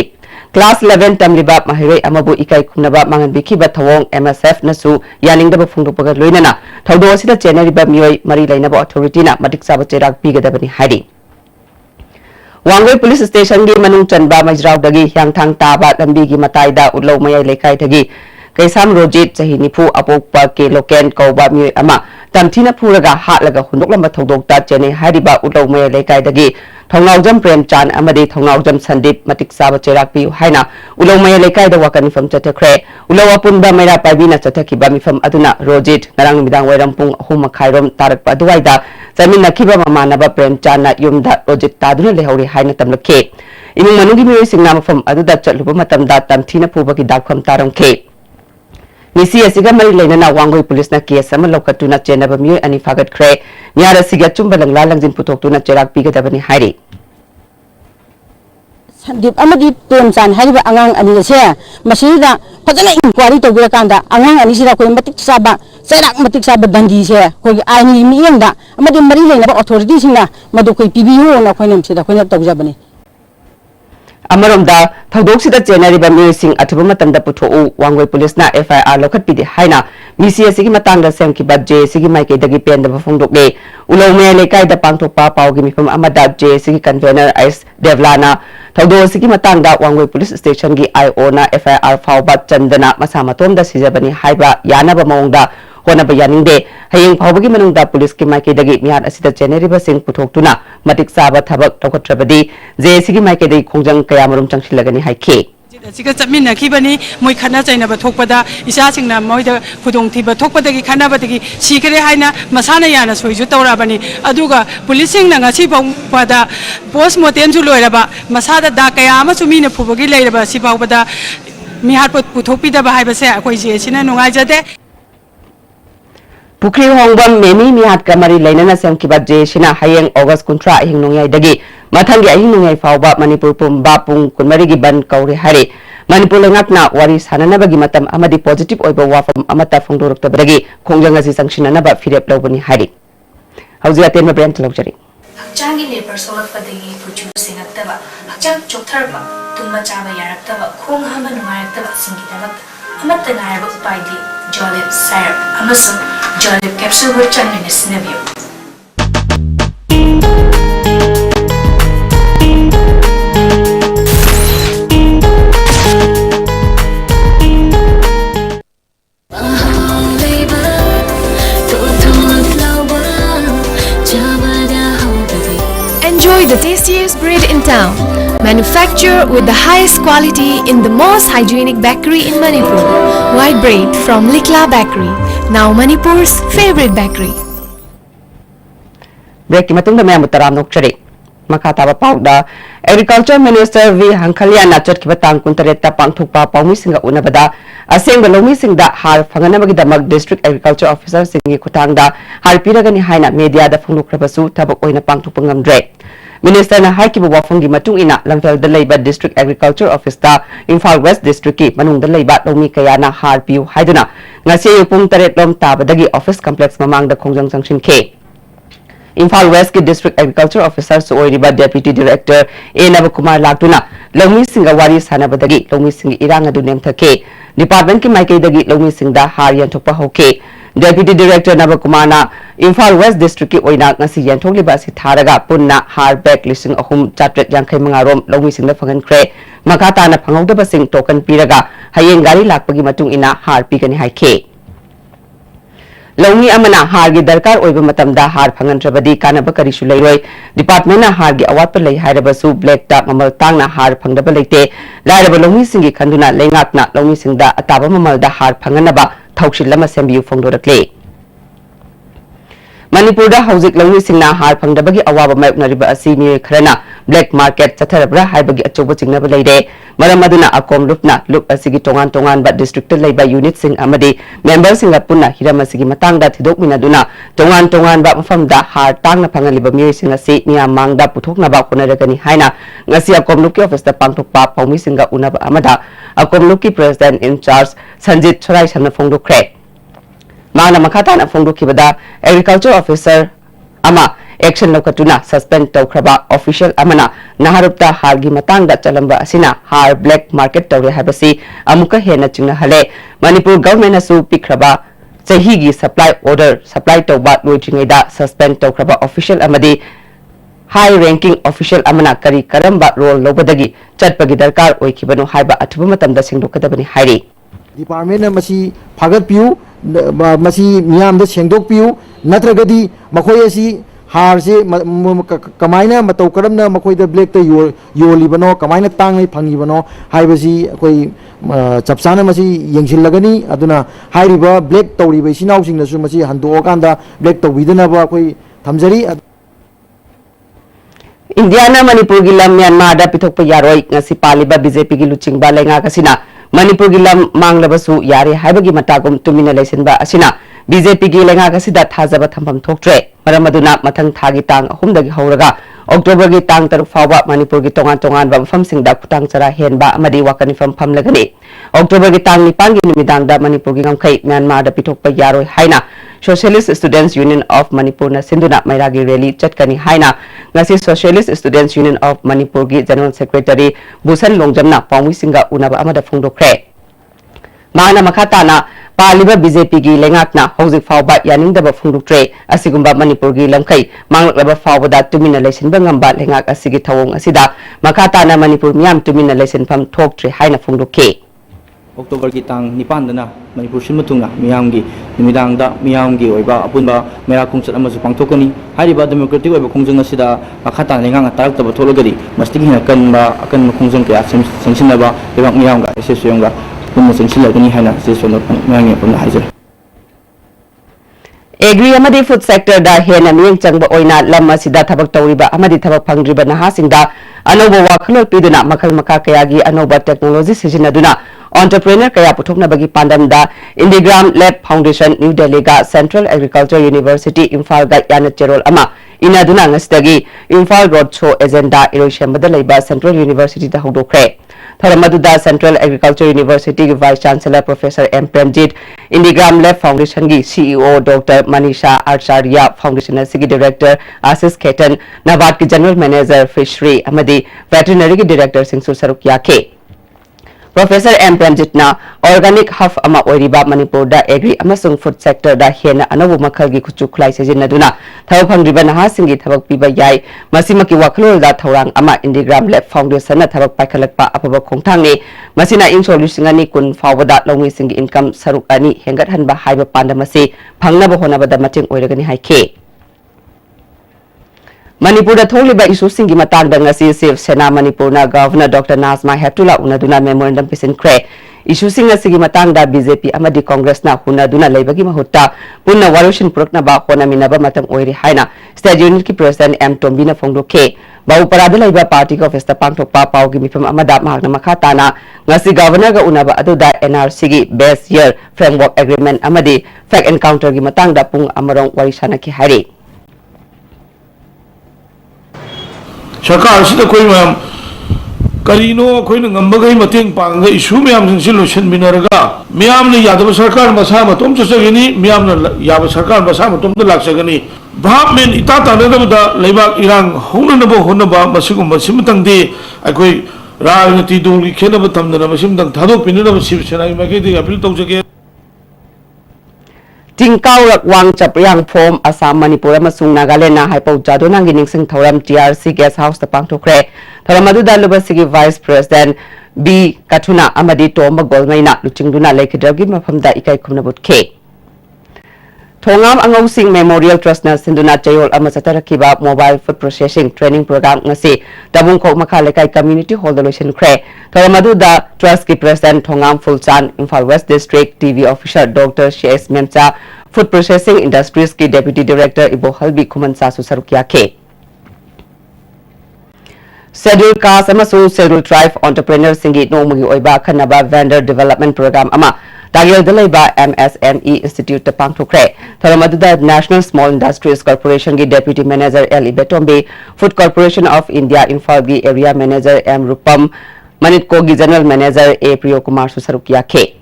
Class 11 tamliba Mahiroi amabu ikai khumnaba mangan bikhiba thawong MSF nasu yaningda ba phongdokpaga loinana thodo asida chenariba miyoi mari lainaba authority na matik saba cherak pigadabani hari Wangoi Police Station gi manung chanba majraw dagi hyangthang taba lambi gi mataida utlo mayai lekai thagi Kaisam Rojit chahi nipu apokpa ke loken kauba mi ama tamthina phuraga hatlaga hundoklamba thodokta chene hariba utlo me lekai dagi thongaujam prem chan amadi thongaujam sandip matik saba cherak pi haina ulo me lekai da wakani fam chathakre ulo apunba mera pabina chathaki ba mi fam aduna Rojit narang midang wairam pung 3 khairom tarak pa duwaida ꯆꯠꯃꯤꯟꯅꯈꯤꯕ ꯃꯃꯥꯟꯅꯕ ꯄ꯭ꯔꯦꯝꯆꯥꯟꯗꯅ ꯌꯨꯝꯗ logic ꯇꯥꯗꯨꯅ ꯂꯩꯍꯧꯔꯤ ꯍꯥꯏꯅ ꯇꯝꯂꯛꯈꯤ ꯏꯃꯨꯡ ꯃꯅꯨꯡꯒꯤ ꯃꯤꯑꯣꯏꯁꯤꯡꯅ ꯃꯐꯝ ꯑꯗꯨꯗ ꯆꯠꯂꯨꯕ ꯃꯇꯝꯗ ꯇꯝꯊꯤꯅ ꯄꯨꯕꯒꯤ ꯗꯥꯛꯐꯝ ꯇꯥꯔꯝꯈꯤ ꯃꯤꯁꯤ ꯑꯁꯤꯒ ꯃꯔꯤ ꯂꯩꯅꯅ ꯋꯥꯡꯒꯣꯏ ꯄꯨꯂꯤꯁꯅ ꯀꯦꯁ ꯑꯃ ꯂꯧꯈꯠꯇꯨꯅ ꯆꯦꯟꯅꯕ ꯃꯤꯑꯣꯏ ꯑꯅꯤ ꯐꯥꯒꯠꯈ꯭ꯔꯦ ꯃꯤꯌꯥꯔ ꯑꯁꯤꯒꯤ ꯑꯆꯨꯝꯕ ꯂꯪꯂꯥ ꯂꯪꯖꯤꯟ ꯄꯨꯊꯣꯛꯇꯨꯅ ꯆꯩꯔꯥꯛ ꯄꯤꯒꯗꯕꯅꯤ ꯍꯥꯏꯔꯤ Sandeep amadi Premchan hariba angang ani se masida fajana inquiry tawira kanda angang ani sira koi matik saba chairak matik saba dandi se koi aini mi yengda amadi mari leina authority singna madu koi PBO na koi nam sida koi na tawjabani Amaromda Tadokida General Missing at Bumatam Puto, Wangway Police na FIR Lokapidi Haina, Misia Sigimatanga Semki Bad J, Sigimake the Gipen the Fundoke, Ulome Lekai the Panto Papa, Gimi from Amadat J, Sigi Convener Ice Devlana, Tado Sigimatanga, Wangway Police Station Gi Iona, FIR Faubat Chandana, Masamatom, the Sizabani Haiba, Yana Bamonda, Honabayaninde, Haying Pawagi Manunda Police Kimake the Gitmian as the General Sing Putokuna, Matik Saba Tabak Tokotrabadi, J Sigimake the Kongjang Kayamarum Changshilagani Haike. Mina Kibani, Moikana China Batopada, Isasing Moida Pudong Tiba Tokpadagi Kanabati, Sikere Haina, Masana Yana, Sujutorabani, Aduga, Policing Nangasipa Pada, Post Motem Zuloeba, Masada Dakayama to Mina Pubagi Leba, Sipapada, Mihapo Putopida Bahibasa, Quasiana, Nungajade. Pukri Hongbam Memi Mihat Kamari Lena Semkiba J Shina Hayang August Contra Hinunga Dagi Matangi Hinunga Fauba Manipur Bapung Kunmarigi Ban Kauri Hari Manipur Langakna Waris Hananabagi Matam Amadi positive Oiba Wafam Amata from Dorok Bragi Kongjangasi Sanction Anaba Philip Lobani Hari Howzia Tema Brent Luxury Changi labor solid Padagi producing at Tava Hachang Chotarba Tumba Chava Yaratava Kung Haman Maratava Singitava Amatanaraba Paidi Jolib syrup, Amazon Jolib capsule bercang ini sinabio. Enjoy the tastiest bread in town. Manufactured with the highest quality in the most hygienic bakery in Manipur. White bread from Likla Bakery, now Manipur's favorite bakery. Break Matung the Mamutaram Nokchari. Makataba Pauda, Agriculture Minister V. Hankalia Nachat Kibatang Kuntareta Pangtupa Paumisinga Unabada, a single Lomising that Har Fanganamagidamag District Agriculture Officer Singi Kutanga, Har Piragani Haina Media the Fundukrabasu, Tabakoina Pangtupangam Dre. Minister na Haikibu Wafungi Matung ina Lamfel the Labour District Agriculture Officer Imphal West District ki Manung the Labour Lomi Kayana Har Piu Haiduna Ngasi Yupung Taret Lom Tabadagi Office Complex Mamang the Kongjang Sangshin K. Imphal West ki District Agriculture Officer Suoiriba Deputy Director A. Navakumar Latuna Lomi Singa Wari Sanabadagi Lomi Singi Iranga Dunem Take Department ki Maike Dagi Lomi Singda Har Yantopa Hoke Deputy Director Navakumana Imphal West District ki oina ngasi yanthok liba si tharaga punna har bag lising ahum chatret yangkai mangarom lomi singda fangan kre makata na phangauda basing token piraga hayeng gari lakpagi matung ina har pigani haike Lomi amana har gi darkar oiba matamda har phangan trabadi kanaba karisu leiroi department na har gi awat pa lei hairabasu black ta mamal tang na har phangdaba leite lairaba lomi singi khanduna lengak na lomi singda ataba mamal da har phanganaba thaushil lama sembiu phongdorakle Manipur da Hauzik Lomi Singna Har Pangdabagi Awaba Mayuknariba Asimi Kharana Black Market Chatharabra Haibagi Achoba Chingnaba Leide Maramaduna Akom Lupna Lup Asigi Tongan Tongan but District Labor Unit Sing Amadi Members Singa Puna Hiramasigi Matangda Tidok Minaduna Tongan Tongan ba Mafam da Har Tangna Pangaliba Miri Singa Si Nia Mangda Puthokna ba Kunaragani Haina Ngasi Akom Luki Office da Pangtokpa Paumi Singa Unaba Amada Akom Luki President in Charge Sanjit Chorai Sanna Phongdo Kre Mana makata na phongdo kibada agriculture officer ama action lokatuna suspend tawkraba official amana naharupta hargi matangda chalamba asina har black market tawre habasi amuka hena chingna hale Manipur government asu pikraba chahigi supply order supply tawba loitringaida suspend tawkraba official amadi high ranking official amana kari karamba role lobadagi chatpagi darkar oikibano haiba athuba matamda singdokadabani hairi Department na masi fagat piu masi miyam da sengdok piu natragadi makhoi asi har se kamaina matau karamna makhoi da black ta yoli bano kamaina tang nai phangi bano haibasi koi chapsana masi yengsil lagani aduna hairiba black tawri bai sinau sing na su masi hando okanda black tawidana ba koi थमजरी India Manipur की लम Myanmar दा पिथोक यारोई ngasi paliba BJP की लुचिंगबा लेंगा कसिना मणिपुर की lump मांगलबसु यारे हाइबगी मतागुम तुमिना लेसिनबा असिना BJP की लेंगा कसिदा थाजबा थंफम थोक्ट्रे मरम अदुना मथंग थागी तांग अहुमदगी हौरगा अक्टोबर की तांग तरुक फावबा मणिपुर की तोंगान तोंगान बा मफमसिंगदा खुतांग चरा हेनबा अमदी वाकनिफम फमलगनी अक्टोबर की तांग निपान की नुमिदांगदा मणिपुर की गमखै म्यांमार दा पिथोक यारोई हाइना socialist students union of Manipur न सिंधुना मैरागी रैली चटकनी हाइना ngasi socialist students union of Manipur की जनरल सेक्रेटरी बुसन लोंगजमना पाउमिसिंगा उनाबा अमदा फोंदोखरे माना मखाताना पालिबा BJP की लेंगाकना हौजिक फावबा यानिंगदबा फोंदोक्ट्रे असिगुंबा मणिपुर की लमखै मांगलबा फावबदा तुमिना लेसिनबा ngamba लेंगाक असिगी थवोंग असिदा मखाताना मणिपुर मियाम तुमिना लेसिनफम थोक्ट्रे हाइना फोंदोखे अक्टोबर की तांग निपानदना मणिपुर सिमतुंगा मियामगी निमिदांगदा मियामगी ओइबा अपुनबा मेरा खुंचत अमसु पांथोकनी हारिबा डेमोक्रेटिक ओइबा खुंजंग असिदा मखाता लेंगांगा तारक्तबा थोलगदी मस्तिगी हिना कनबा अकन खुंजंग कया संसिनबा लेबा मियामगा एसेसयोंगा पुन्ना संसिलगनी हाइना सेसोनो मियामगी पुन्ना हाइजर एग्री अमदी फूड सेक्टर दा हेना मियंग चंगबा ओइना लम असिदा थबक तौरिबा अमदी थबक फंग्रिबा नहासिंगदा अनोबा वाखलोल पिदुना मखल मखा कयागी अनोबा technology सिजिनदुना entrepreneur kaya puthoknabagi pandamda Indigram Lab Foundation New Delhi ga Central Agriculture University Imphal ga yana cherol ama inaduna ngastagi Imphal Road Show agenda iroshambada leiba Central University da hodokre tharamadda Central Agriculture University ki Vice Chancellor Professor M Premjit Indigram Lab Foundation ki CEO Dr Manisha Acharya Foundation asigi Director Asis Ketan Nabat ki General Manager Fishery amadi Veterinary ki Director Singsu Sarukya ke Professor M Premjit na organic half ama oiriba Manipur da agri amasung food sector da hena anabu makhal gi khuchu khulai sejinaduna thau phangriba naha singi thabak piba yai masimaki waklol da thorang ama Indigram Lab Foundation na thabak paikhalakpa apaba khongthang ni masina in solution ani kun fawada longi singi income saruk ani hengat hanba haiba pandamasi phangnaba honabada mating oiragani haike Manipur da tholiba issue singi matang da ngasi Shiv Sena Manipur na Governor Dr Nazma Heptula unaduna memorandum pisin kre issue singa sigi matang da BJP amadi Congress na hunaduna leibagi mahutta punna warushin purukna ba hona minaba matang oiri haina state unit ki president M Tombi na phongdoke ba uparada leiba party ka office ta pangthokpa pau gi mifam amada mahakna makhatana ngasi governor ga unaba aduda NRC gi best year framework agreement amadi fact encounter gi matang da pung amarong warisana ki hari सरकार से कोई ma'am करीनो कोई नंबगई मतेंग पांग issue ma'am से lotion बिनरगा ma'am ने यादव सरकार मसा मतोम चसगनी ma'am ने याव सरकार मसा मतोम लाक्सगनी भाप में इता तानदबदा लेबाक इरांग होननबो होनबा मसिगुम मसिमतंगदे अखोई राजनीति दल की खेनब तमदना मसिमतंग थादोक पिननब शिवसेना मकेदि अपील तौजगे Tingkau wang chapriang form Assam Manipur amasung Nagaland na haipau jadonang giningsing thoram TRC guest house ta pangthokre thoramadu daluba sigi vice president B Katuna amadi Tomba Golmaina luchingduna lekhidragi mafamda ikai khumnabut ke Thongam Angau Singh Memorial Trust na sinduna chayol amasatarakiba mobile food processing training program ngasi tabung khok makha lekai community hall solution kre thoramadu da trust ki president Thongam Fulchan Imphal West District TV officer Dr Shes Memcha food processing industries ki deputy director Ibo Halbi Khuman Sasu Sarukya ke scheduled caste amasung scheduled tribe entrepreneur singi nomugi oiba khanaba vendor development program ama Dagil Dalaiba MSME Institute ta pangthokre thoramadu National Small Industries Corporation ki Deputy Manager L. Betombe Food Corporation of India Imphal ki Area Manager M. Rupam Manitko ki General Manager A. Priyo Kumar Susarukya ke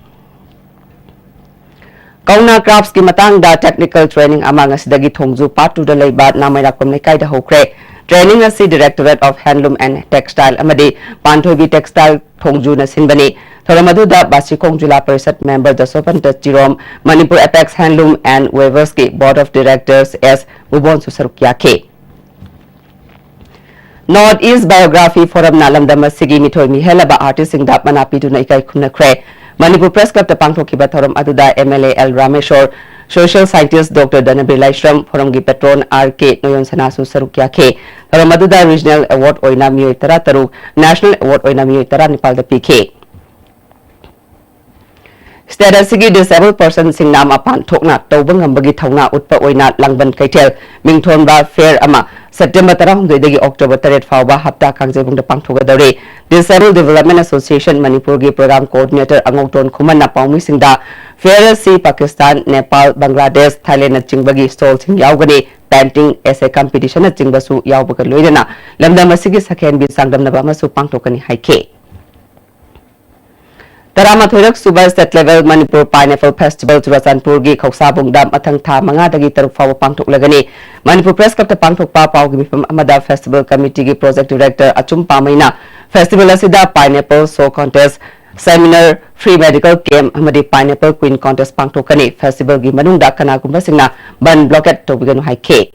Kauna Crafts ki matang da technical training amang asidagi thongju part 2 da laiba namaira komne kai da hokre training asi Directorate of Handloom and Textile amadi Panthobi Textile thongju na sinbani thoramadu da Basikong Jila Parishad member Dasopan Chirom Manipur Apex Handloom and Weavers ki Board of Directors S. Ubon Susarukya ke North East Biography Forum nalamda masigi mithoi mihelaba artist sing da manapi tu naikai khumna kre Manipur Press Club ta pangthoki ba thoram aduda MLA L Rameshwar Social Scientist Dr Danabir Laishram Forum gi patron RK Noyon Sanasu Sarukya ke thoram aduda Regional Award oina mioi tara taruk National Award oina mioi tara Nepal da PK State asigi disabled person sing nam apan thokna tawbang ngambagi thawna utpa oina langban kaitel mingthon ba fair ama September 12 dagi October 3 fawba hapta kangjebung da pangthogadare Disabled Development Association Manipur gi program coordinator Angokton Khuman na pawmi singda fair si Pakistan Nepal Bangladesh Thailand na chingbagi stall sing yaugani painting essay competition na chingbasu yaubaga loidana lamdam asigi sakhen bi sangdam na ba masu pangthokani haike Taramathorak Suba State Level Manipur Pineapple Festival Churachandpur gi Khoksabung dam athang tha manga dagi taruk fawa pangthok lagani Manipur Press Club ta pangthok pa paw gi mifam amada Festival Committee gi Project Director Achum Pamaina Festival asida Pineapple Show Contest Seminar Free Medical Camp amadi Pineapple Queen Contest pangthokani Festival gi manungda kana gumba singna ban blockade tobiganu haike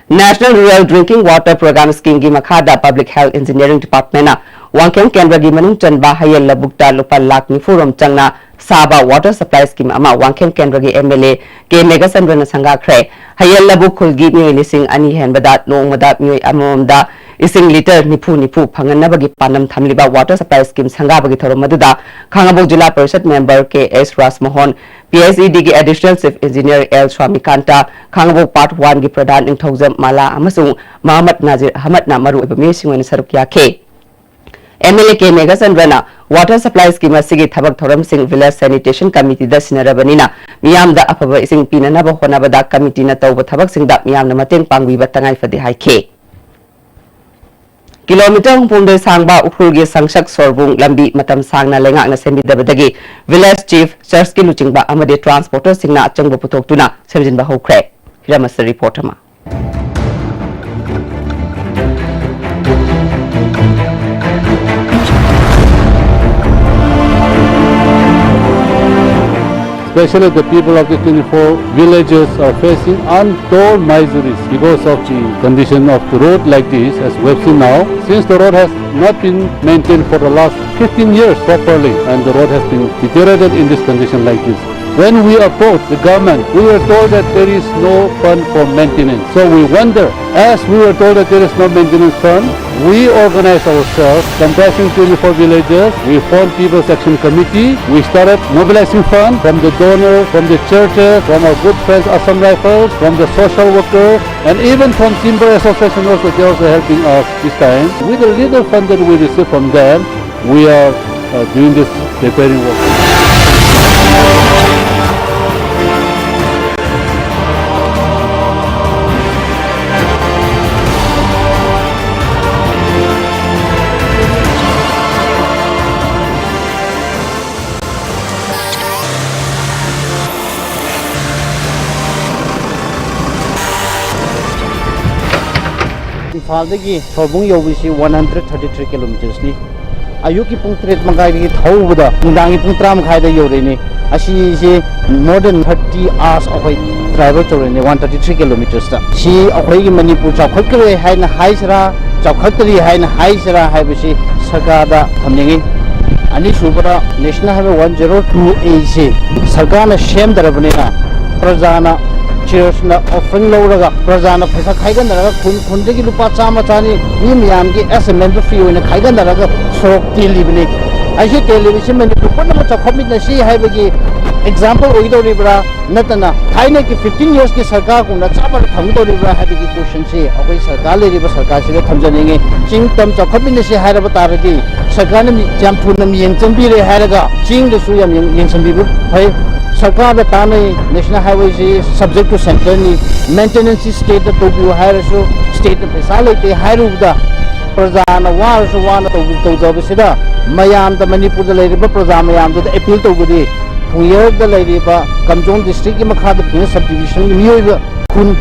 National Rural Drinking Water Program Scheme gi makhada Public Health Engineering Department na Wangkhem Kendra gi manung chanba hayal labukta lupa lakh ni forum changna Saba Water Supply Scheme ama Wangkhem Kendra gi MLA ke Megasan rana sanga khre hayal labuk khulgi mi lising ani hen badat nong madat mi amomda ising liter nipu phangan na bagi panam thamliba Water Supply Scheme sanga bagi thorom maduda Khangabok Jila Parishad member KS Rasmohan PSED gi Additional Chief Engineer L Swamikanta Khangabok Part 1 gi Pradhan Ingthaujam Mala amasung Muhammad Nazir Ahmad na maru ibami singwen saruk yakhe MLA ke Megasan rana Water Supply Scheme asigi thabak thoram sing Village Sanitation Committee da sinarabanina miyam da afaba ising pinana ba honaba da committee na tawba thabak sing da miyam na mateng pangwi ba tangai fadi haike Kilometer hungpungde sangba ukhulgi sangsak sorbung lambi matam sangna lengak na sembidabadagi Village Chief Church ki luchingba amade transporter singna achangba putoktuna semjinba hokre Hiramasa reporter ma Especially the people of the 24 villages are facing untold miseries because of the condition of the road like this, as we have seen now. Since the road has not been maintained for the last 15 years properly, and the road has been deteriorated in this condition like this. When we approached the government, we were told that there is no fund for maintenance. So we wonder, as we were told that there is no maintenance fund, we organized ourselves, comprising 24 villages. We formed People's Action Committee. We started mobilizing funds from the donors, from the churches, from our good friends Assam Rifles, from the social workers, and even from Timber Association also. They are also helping us this time. With the little fund that we received from them, we are doing this repairing work. Imphaldagi Sorbung yobisi 133 kilometers ni ayuki pung 3 mangai gi thaubuda mundangi pung 3 mangai da yoreni asi je more than 30 hours ahoi travel choreni 133 kilometers ta si ahoi gi Manipur chawkhakre haina haisra chawkhakri haina haisra haibisi sarkar da thamningi ani subara national highway 102A se sarkar na shem darabnena prajana Cheers na offering loraga prajana paisa khaigan daraga khundegi lupa chama chani ni miyam gi assignment free oina khaigan daraga sorok telibni aisi television men pupana ma chakhomit na si haibagi example oido ribra natana thaina ki 15 years ki sarkar ku na chabar thamdo ribra haibagi question se akoi sarkar le riba sarkar se thamjaninge ching tam chakhomit na si hairaba taragi sarkar na jam thuna mi yengchambi re hairaga ching de su yam yengchambi bu phai Sarkar da tane national highways is subject to center ni maintenance state da tobi hairasu state da paisa lete hairuda prajana warasu wana to jabsida mayam da Manipur da leiriba praja mayam da appeal tobudi Phuyer da leiriba Kamjong district ki makha da Phuyer subdivision ni miyoiba kun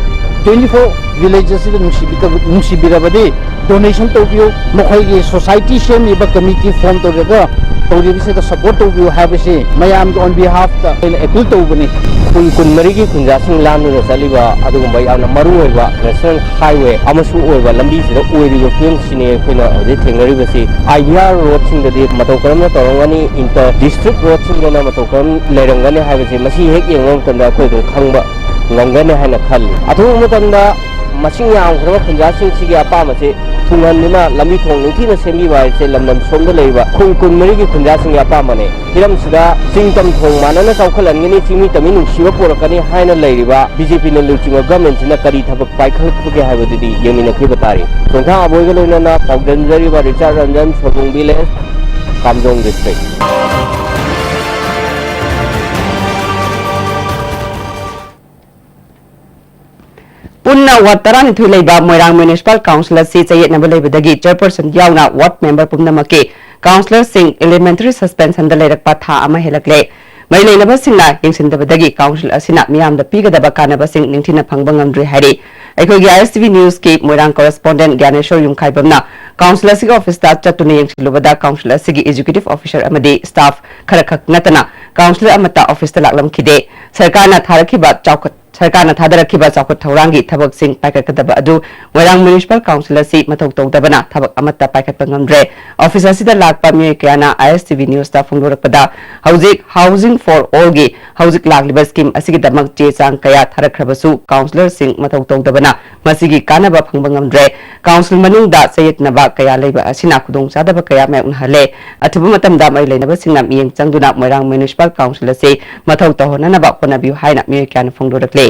24 villages da nusibirabadi donation tobiyo mokhai gi society shame iba committee form to daga tawribise da support tobiyo habise mayam on behalf da appeal tobani kun marigi kunjasing lamnu da saliba adugumba yamna maru oiba national highway amasu oiba lambi sida oiriyo film sine khina ade thengari basi IR road sing da matau karam na torongani inter district road sing na matau karam lerangani habise masi hek yengom tanda khoi do khangba ngangane haina khalli athu mutanda masing yaamgraba khunjasingsiga apamase thunganina lami thong ningthina semiba se lamnam somda leiba khungkun marigi khunjasing apamane hiramsida singtam thong manana chawkhalangini chimi tami nungsiba porakani haina leiriba BJP na luchima government sina kari thabak paikhalpge haibadidi yemina khiba tari sontha aboiga loinana pawdanjari ba Richard Ranjan Sobung Village Kamjong district Punna Wat Tarani Thuleiba Moirang Municipal Council si Chayet Nabalebadagi Chairperson Yauna Wat Member Pumnamaki Councillor Singh Elementary Suspension da Leirakpa Tha Ama Helakle Maileinaba Singna Yingsintabadagi Council Asina Miyamda Pigadaba Kanaba Singh Ningthina Phangba Ngamdri Hari Aikogi ISTV News ki Moirang Correspondent Gyaneshwar Yumkhaibamna Council Asigi Office ta Chatuna Yingsilubada Council Asigi Executive Officer Amadi Staff Kharakhak Natana Councillor Amata Office ta Laklam Khide Sarkarna Tharakhiba Chaukat Sarkarna Thadarakhiba Chaukat Thaurangi Thabak Sing Paikakadaba Adu Moirang Municipal Council asi Mathau Tawdabana Thabak Amata Paikatpa Ngamdre Office asida Lakpa Miyoi Kayana ISTV News ta Phongdorakpada Hauzik Housing for All gi Hauzik Lakliba Scheme asigi damak che chang kaya Tharakhrabasu Councillor Sing Mathau Tawdabana Masigi Kanaba Phangba Ngamdre Council Manungda Sayetnaba Kaya Leiba asina Khudong Chadaba Kaya Maunhale Athuba Matamda Maileinaba Singna Miyeng Changduna Moirang Municipal Council asi Mathau Tawhonanaba Honabiu Haina Miyoi Kayana Phongdorakle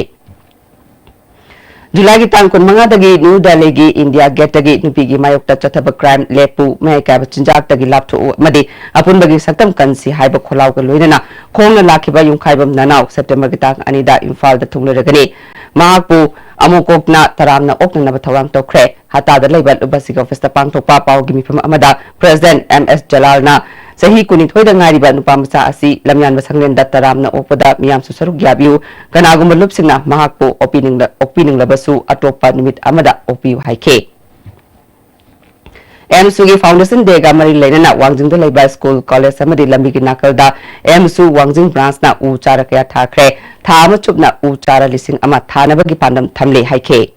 July ki tang kun manga dagi New Delhi gi India Gate dagi nupi gi mayokta chathaba crime lepu mai ka chinjak dagi lapthu madi apun bagi saktam kansi haiba kholaw ka loinana khongna lakhiba yungkhaibam nanau September ki tang anida Imphal da thungleragani mahapu amukokna taramna okna na thawam tokre hata da leibal ubasi office ta pangthokpa paw gi mifam amada President MS Jalal na Sahi kuni thoida ngariba nupa macha asi lamyan basanglen da taramna opada miyam su saruk yabiu kanagum lup singna mahakpo opining labasu atopa nimit amada opiu haike MSU Foundation Day ga mari leinana Wangjing da Leiba School College amadi lambi ki nakal da MSU Wangjing branch na u chara kaya thakre tha ama chupna u chara lising ama thanaba gi pandam thamle haike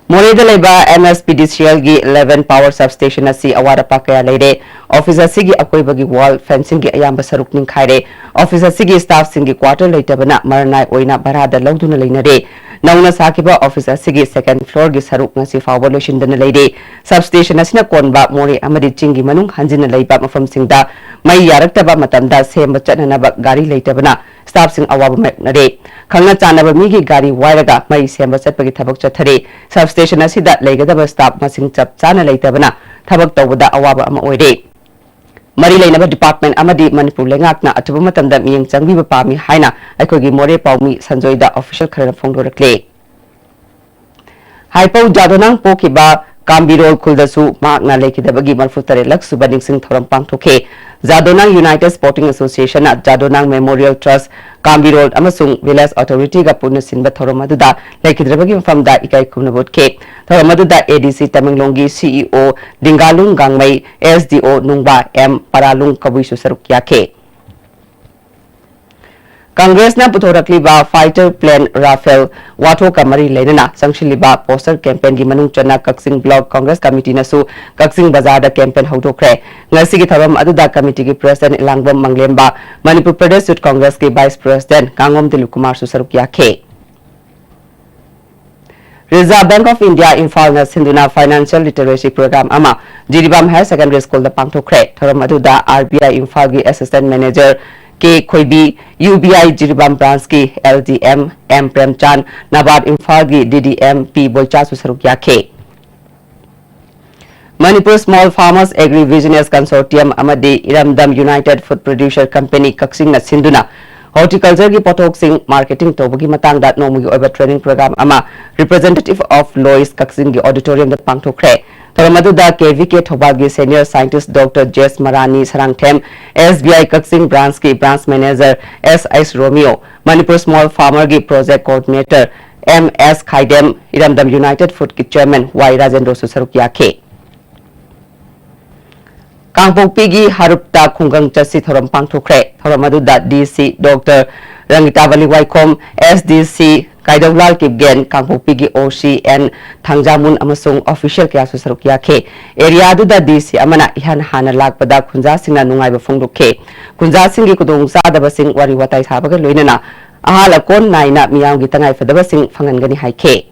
Moreda Leiba MSPDCL gi 11 power substation asi awara pa kaya leire officer sigi akoibagi wall fencing gi ayamba saruk ning khaire officer sigi staff singi quarter leitabana marnai oina barada lawduna leinare nauna sakiba officer sigi second floor gi saruk ngasi fawba loishindana leire substation asina konba mori amadi chingi manung hanjina leiba mafam singda mai yaraktaba matamda semba chatnanaba gari leitabana staff sing awaba meknare khangna chanaba migi gari wairaga mai semba chatpagi thabak chathare substation asida leigadaba staff masing chap chana leitabana thabak tawbada awaba ama oire Mari Lainaba Department Amadi Manipur Lengakna Atuba Matamda Miyang Changbiba Pami Haina Aikogi More Paumi Sanjoida Official Kharana Phongdorakle Haipau Jadonang Pokiba Kambirol Khuldasu Magna Lekidabagi Malfutare Laksuba Ningsing Thoram Pangthoke Jadonang United Sporting Association at Jadonang Memorial Trust Kambirol Amasung Village Authority ga Puna Sinba Thoromaduda Lekidabagi Famda Ikai Kumnabotke Thoromaduda ADC Taminglongi CEO Dingalung Gangmai SDO Nungba M Paralung Kabuisu Sarukyake Congress na Puthorakliba fighter plane Rafale Wato Kamari Lenana Sangshiliba poster campaign gi manung chana Kaksing Block Congress Committee nasu Kaksing Bazar da campaign hawdokre ngasi gi thabam aduda committee gi president Langbam Manglemba Manipur Pradesh Youth Congress gi vice president Kangom Dilip Kumar Susaruk yakhe Reserve Bank of India Imphal na Sinduna Financial Literacy Program ama Jiribam Higher Secondary School da pangthokre tharam aduda RBI Imphal gi assistant manager K Khoibi UBI Jiribam branch ki LDM M Premchan Nabad Imphal ki DDM P Bolcha Susaruk yakhe Manipur Small Farmers Agri Business Consortium amadi Iramdam United Food Producer Company Kaksing na Sinduna Horticulture ki pothok sing marketing tobagi matang da nomugi oiba training program ama representative of Lois Kaksing ki auditorium da pangthokre Tharamadu da KVK Thobagi Senior Scientist Dr. Jess Marani Sarangthem SBI Kaksing branch ki branch manager S.S. Romeo Manipur Small Farmer ki project coordinator M.S. Khaidem Iramdam United Food ki chairman Y. Rajendra Susaruk yakhe Kangpokpi gi Harupta Khungang Chasi Thoram Pangthokre Tharamadu da DC Dr. Rangitavali Waikom SDC Kaidawlal Kipgen Kangpokpi gi OCN Thangjamun amasung official kaya susaruk yakhe area du da DC amana ihan hana lakpada khunja singna nungai ba phongdokhe khunja singi kudong sa da basing wari watai sabaga loinana ahal akon naina miyam gi tangai fadaba sing phangan gani haike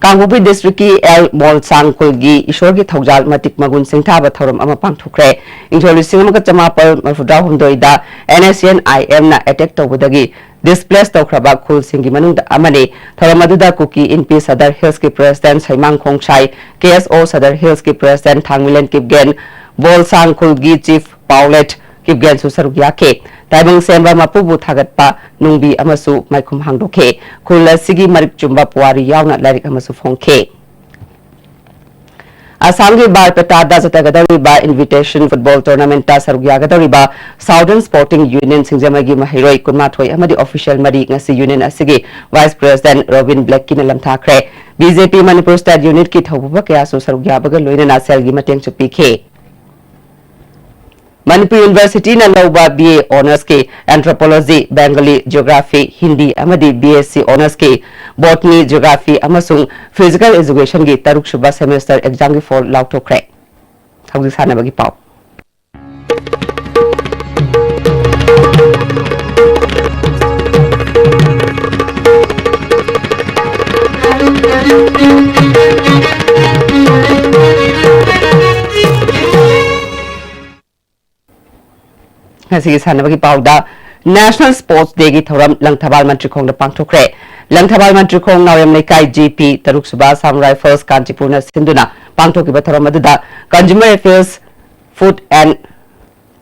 Kanghupi district ki El Mol Sangkul gi Ishor gi Thaujal Matik Magun Singthaba Thoram ama pangthokre Incholi Singama Chamapal Mafudra Humdoi da NSN IM na attack tawudagi displaced tawkraba khul singi manung da amane Thoramadu Kuki Inpi Sadar Hills ki President Saimang Khongchai KSO Sadar Hills ki President Thangmilen Kipgen Bol Sangkul gi Chief Paulet Kipgen su saruk yake Taibang Semba Mapubu Thagatpa Nungbi Amasu Maikum Hangdoke Kula Sigi Marik Jumba Puari Yauna Larik Amasu Fongke Asamgi Bar Petada Zatagadariba Invitation Football Tournament Ta Sarugyagadariba Southern Sporting Union Singjamagi Mahiroi Kunmatoi Amadi Official Mari Ngasi Union Asigi Vice President Robin Black Kinalam Thakre BJP Manipur State Unit Ki Thauba Kayasu Sarugyabaga Loina Naselgi Mateng Chupike Manipur University na lauba BA Honours ke Anthropology, Bengali, Geography, Hindi amadi BSc Honours ke Botany, Geography amasung Physical Education gi taruk suba semester exam gi for lautokre. Haugi sana bagi pau. Ngasigi sana bagi pauda National Sports Day gi thoram Langthabal Mantri Khong da pangthokre Langthabal Mantri Khong nawem lekai GP Taruk Suba Sam Rifles Kanchipur na sinduna pangthokiba thoram aduda Consumer Affairs Food and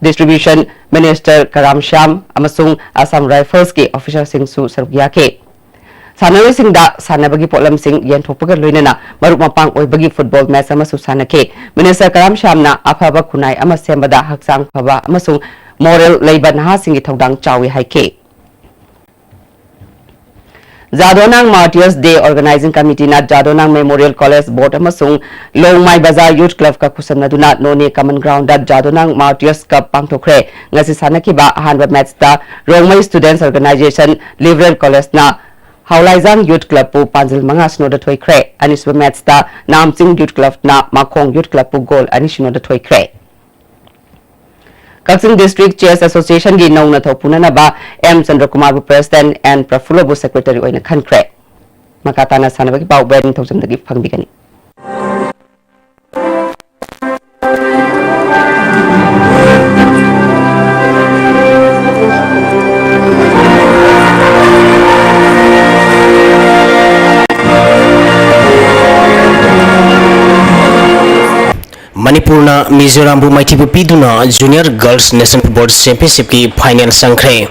Distribution Minister Karam Sham amasung Assam Rifles ki official sing su sarugya ke Sanaway singda sanabagi polam sing yan thopaga loinana maruk mapang oibagi football match amasu sanake Minister Karam Sham na afaba kunai ama sembada haksang phaba amasung moral leiban ha singi thodang chawi haike Jadonang Martyrs Day Organizing Committee na Jadonang Memorial College Board amasung Longmai Bazaar Youth Club ka kusamnaduna none common ground da Jadonang Martyrs Cup pangthokre ngasi sanakiba ahanba match da Longmai Students Organization Liberal College na Haulaizang Youth Club pu panjil manga snoda thoikre aniswa match da Namsing Youth Club na Makhong Youth Club pu goal anisinoda thoikre Kaksing District Chess Association gi nauna thopuna na ba M Chandra Kumar bu President and Prafulla bu Secretary oina khankre makatana sanabagi pau ben thousand dagi phangbigani Manipur na Mizoram bu maithibu piduna Junior Girls National Football Championship ki final sangkhre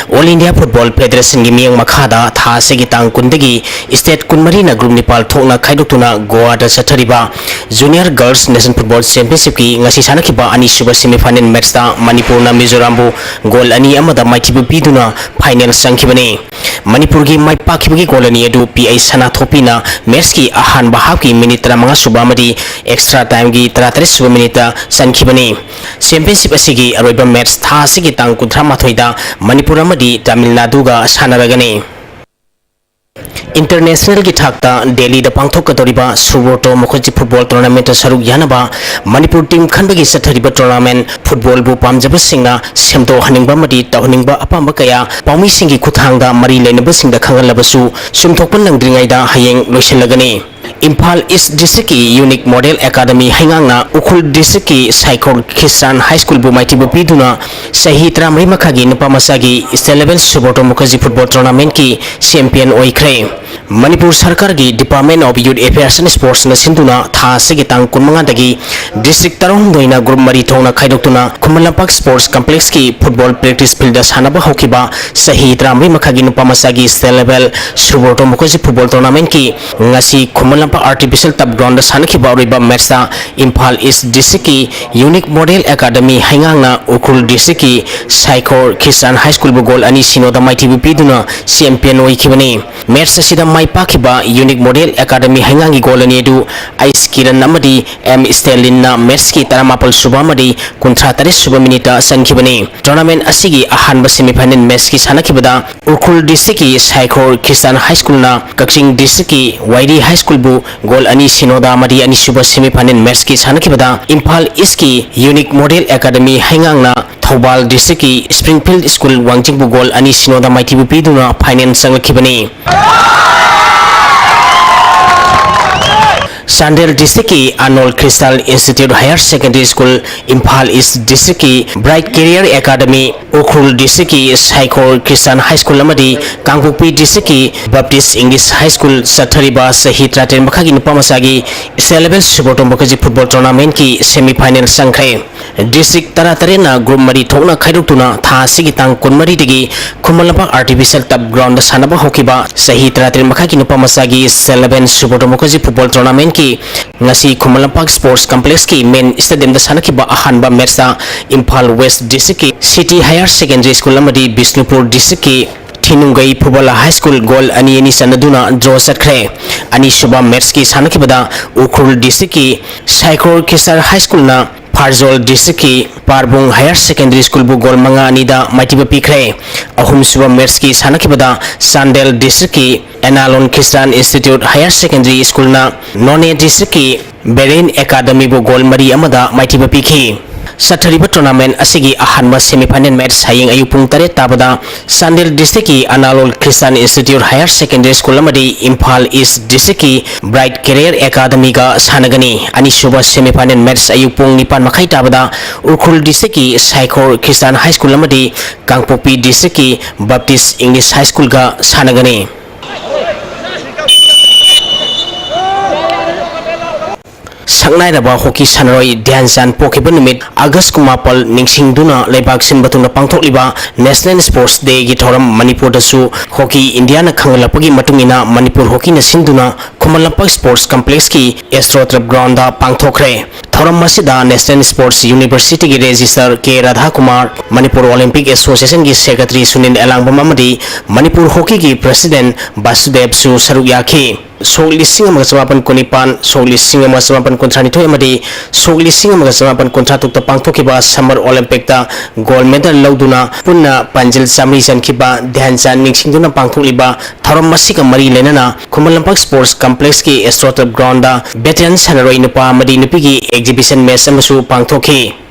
All India Football Federation gi miyang makhada tha segi tang kundagi state kunmari na group Nepal thokna khaidokuna Goa da sathariba Junior Girls National Football Championship ki ngasi sanakiba ani suba semi final match da Manipur na Mizoram bu goal ani amada maithibu piduna final sangkhibani Manipur gi mai pakibagi goal ani adu PI sana thopina match ki ahan bahab ki minute 35 suba madi extra time gi 33 suba minute sankhibani championship asigi aroiba match tha sigi tang 13 da Manipur amadi Tamil Nadu ga sanaragani International ki thakta Delhi da pangthokadoriba Suboto Mukherjee football tournament saruk yanaba Manipur team khanbagi sathariba tournament football bu pamjaba singna semdo haningba madi tawhningba apamba kaya paumi singi kuthangda mari leinaba singda khangalabasu sumthokpan nangdringai da hayeng loisilagani Imphal East District ki Unique Model Academy haingangna Ukhul District ki Saikor Christian High School bu maitibu piduna sahi tramai makhagi nupa masagi state level Suboto Mukherjee football tournament ki champion oikre Manipur Sarkar gi Department of Youth Affairs and Sports na sinduna tha segi tang kunmanga dagi district tarong doina group mari thongna khaidoktuna Khumalapak Sports Complex ki football practice field da sanaba hokiba sahi tramai makhagi nupa masagi state level Suboto Mukherjee football tournament ki ngasi Khumalapak artificial turf ground da sanakiba riba match da Imphal East District ki Unique Model Academy haingangna Ukhul District ki Saikor Christian High School bu goal ani sinoda maitibu piduna champion oikibani match sida mai pakiba Unique Model Academy hangangi golani edu Ice Kiran amadi M Stalin na match ki 18 suba amadi 33 suba minute sankhibani tournament asigi ahanba semi final match ki sanakibada Ukhul District ki Saikor Christian High School na Kaksing District ki Wairi High School bu goal ani sinoda amadi ani suba semi final match ki sanakibada Imphal East ki Unique Model Academy hangang na Thoubal district की Springfield school Wangjing गोल अनि Sinoda माइथिबु पीदुना final संगलखिबनी Sandel District की Arnold Crystal Institute Higher Secondary School Imphal East District की Bright Career Academy Ukhrul District की Saikor Christian High School amadi Kangpokpi District की Baptist English High School Sathariba Sahi Traten Makhagi Nupamasagi Celebrate Subotom Bakaji Football Tournament की Semi-Final Sangkhe District Taratarena Group Mari Thokna Khaidukuna Tha Sigi Tang Kunmari Digi Khumallampak Artificial Turf Ground Sanaba Hokiba Sahi Traten Makhagi Nupamasagi Celebrate Subotom Bakaji Football Tournament की ngasi Khumallampak Sports Complex की main stadium da sanakiba ahanba match da Imphal West District की City Higher Secondary School amadi Bishnupur District की Thinungai Phubala High School goal ani sanaduna draw satkre ani suba match की sanakibada Ukhrul District की Saikor Kisar High School na Farzol District की Parbung Higher Secondary School bu goal manga anida maitiba pikre ahum suba match की sanakibada Sandel District की Analon Christian Institute Higher Secondary School na None District की Berin Academy bu goal mari amada maitiba pikhi Sathariba tournament asigi ahanba semi-final match haying ayupung tare tabada Sandel District की Analol Christian Institute Higher Secondary School amadi Imphal East District की Bright Career Academy ga sanagani ani suba semi-final match ayupung nipan makai tabada Ukhrul District की Saikor Christian High School amadi Kangpokpi District की Baptist English High School ga sanagani Sangnai hoki sanaroi Dhyanchand Pokhiba numit August 9 ningsingduna leibak sinbatuna pangthokliba National Sports Day gi thoram Manipur dasu hoki India na khangalapagi matungina Manipur hoki na sinduna Khumallampak Sports Complex ki Astro Turf Ground da pangthokre thoram masida National Sports University gi Registrar K Radha Kumar Manipur Olympic Association gi Secretary Sunil Elangbam amadi Manipur hoki gi President Basudev Su saruk yakhi Sok lising amaga samapan kunipan sok lising amaga samapan kontrani thoi amadi sok lising amaga samapan kontratuk ta pangthokiba Summer Olympic ta gold medal lauduna punna panjil samri sankhiba Dhyanchand ningsingduna pangthokliba thoram masika mari lenana Khumallampak Sports Complex ki Astro Turf Ground da veteran sanaroi nupa amadi nupi gi exhibition match amasu pangthokhi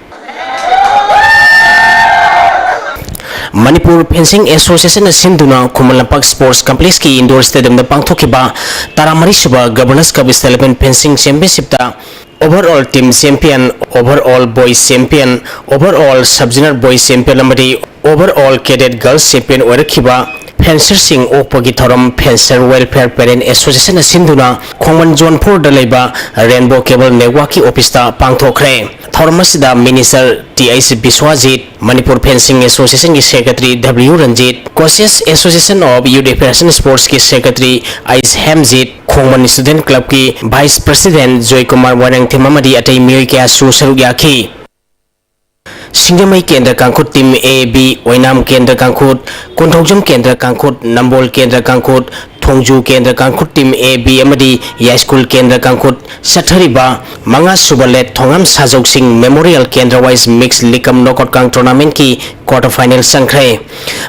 Manipur Fencing Association Sinduna Khumallampak Sports Complex की Indoor Stadium da pangthokiba taramari suba Governors Cup Eleven Fencing Championship ta Overall Team Champion, Overall Boys Champion, Overall Sub-Junior Boys Champion amadi Overall Cadet Girls Champion oirakhiba Fencer Sing Opagi Thoram Fencer Welfare Parent Association Sinduna Khongman Zone 4 da leiba Rainbow Cable Network ki office ta pangthokre Thormasida Minister T.H. Biswajit Manipur Fencing Association ki Secretary W. Ranjit Coaches Association of Youth Affairs and Sports ki Secretary Ais Hamjit Khongman Student Club ki Vice President Joy Kumar Warang Thimamadi atai miyoi kya su saruk yakhi Singamai Kendra Kangkut Team A, B, Oinam Kendra Kangkut, Konthokjam Kendra Kangkut, Nambol Kendra Kangkut, Thongju Kendra Kangkut Team A, B, Amadi, Yai School Kendra Kangkut, Sathariba, Manga Subalet, Thongam Sajok Singh Memorial Kendra Wise Mixed Likam Knockout Kang Tournament ki Quarter Final Sangkre.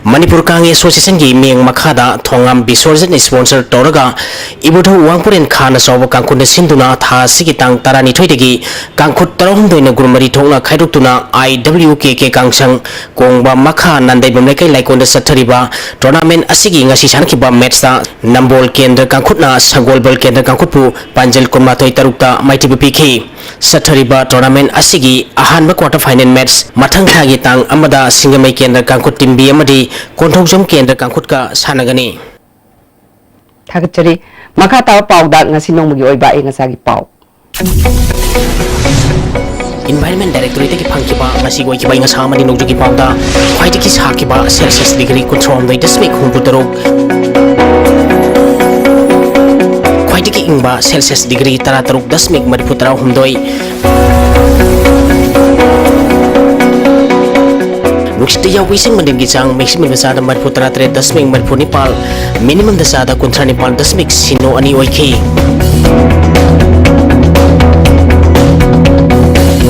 Manipur Kang Association ki Miyang Makhada, Thongam Bisorjan Sponsor Toraga, Ibutho Wangpuren Khana Soba Kangkut Sinduna, Tha Sikitang Tarani Thoidegi, Kangkut Tarahumdoina Gurumari Thongna Khaiduktuna, IWKK Kangsang, Kongba Makha Nandai Bamlekai Laikonda Sathariba, Tournament Asigi Ngasi Sankiba Matcha, Nambol Kendra Kangkutna, Sangolbal Kendra Kangkutpu, Panjal Kurmatoi Tarukta, Mighty Bipiki, Sathariba Tournament Asigi, Ahanba Quarter Final Match, Mathang Thagi Tang, Amada, Singamai Kendra Kangkut Team B Amadi, Konthokjam Kendra Kangkutka, Sanagani. Thagachari, Makata Pau da ngasi nongmagi oiba e ngasagi pau. Environment Directorate ki phangkiba ngasi goi ki bai nga samani nongju ki pauda khwaiti ki sakiba Celsius degree control dai dasmik humputaro khwaiti ki ingba Celsius degree tarataruk dasmik mariputara humdoi Nuksiti yaw wising mandin gitsang maximum dasada mariputara tre dasmik maripunipal minimum dasada kontranipal dasmik sino ani oiki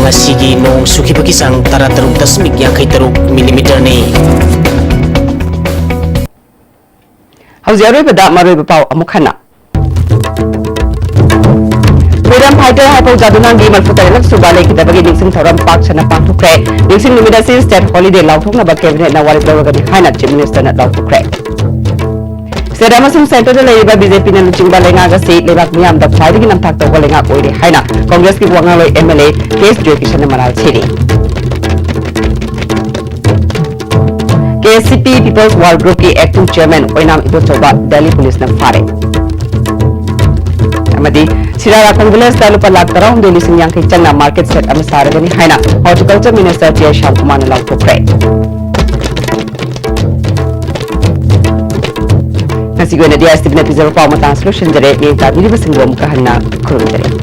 Ngasigi nong sukibagi sang tarataruk dasmik yangkai taruk milimeter ni. Hauzi aroi bada maroi bapau amukhana. freedom fighter hapo jadunangi marfutarelak subale kidabagi ningsing thoram pak chana pangthukre ningsing numida si state holiday lauthokna ba cabinet na wari lawagani haina chief minister na lauthukre Sedamasum Center leba BJP na luchingba lenga ga se lebak miyam da khwaidagi namthak tawga lenga oire haina Congress ki wangaloi MLA case joykisan maral chiri KCP People's War Group की acting chairman ओइनाम इतो चौबा Delhi police ने फारे अमदी सिरारा कांग्रेस तालुका लाख तरह हम दिल्ली सिंह यांग चंगना market set अम सारगनी हाइना horticulture minister जे श्याम कुमार ने लाउथोक्रे नसिगोने दिया स्टिबने पिजर पाव मतां सॉल्यूशन जरे ने ताबिरि बसिंगोम कहना खुरुजरे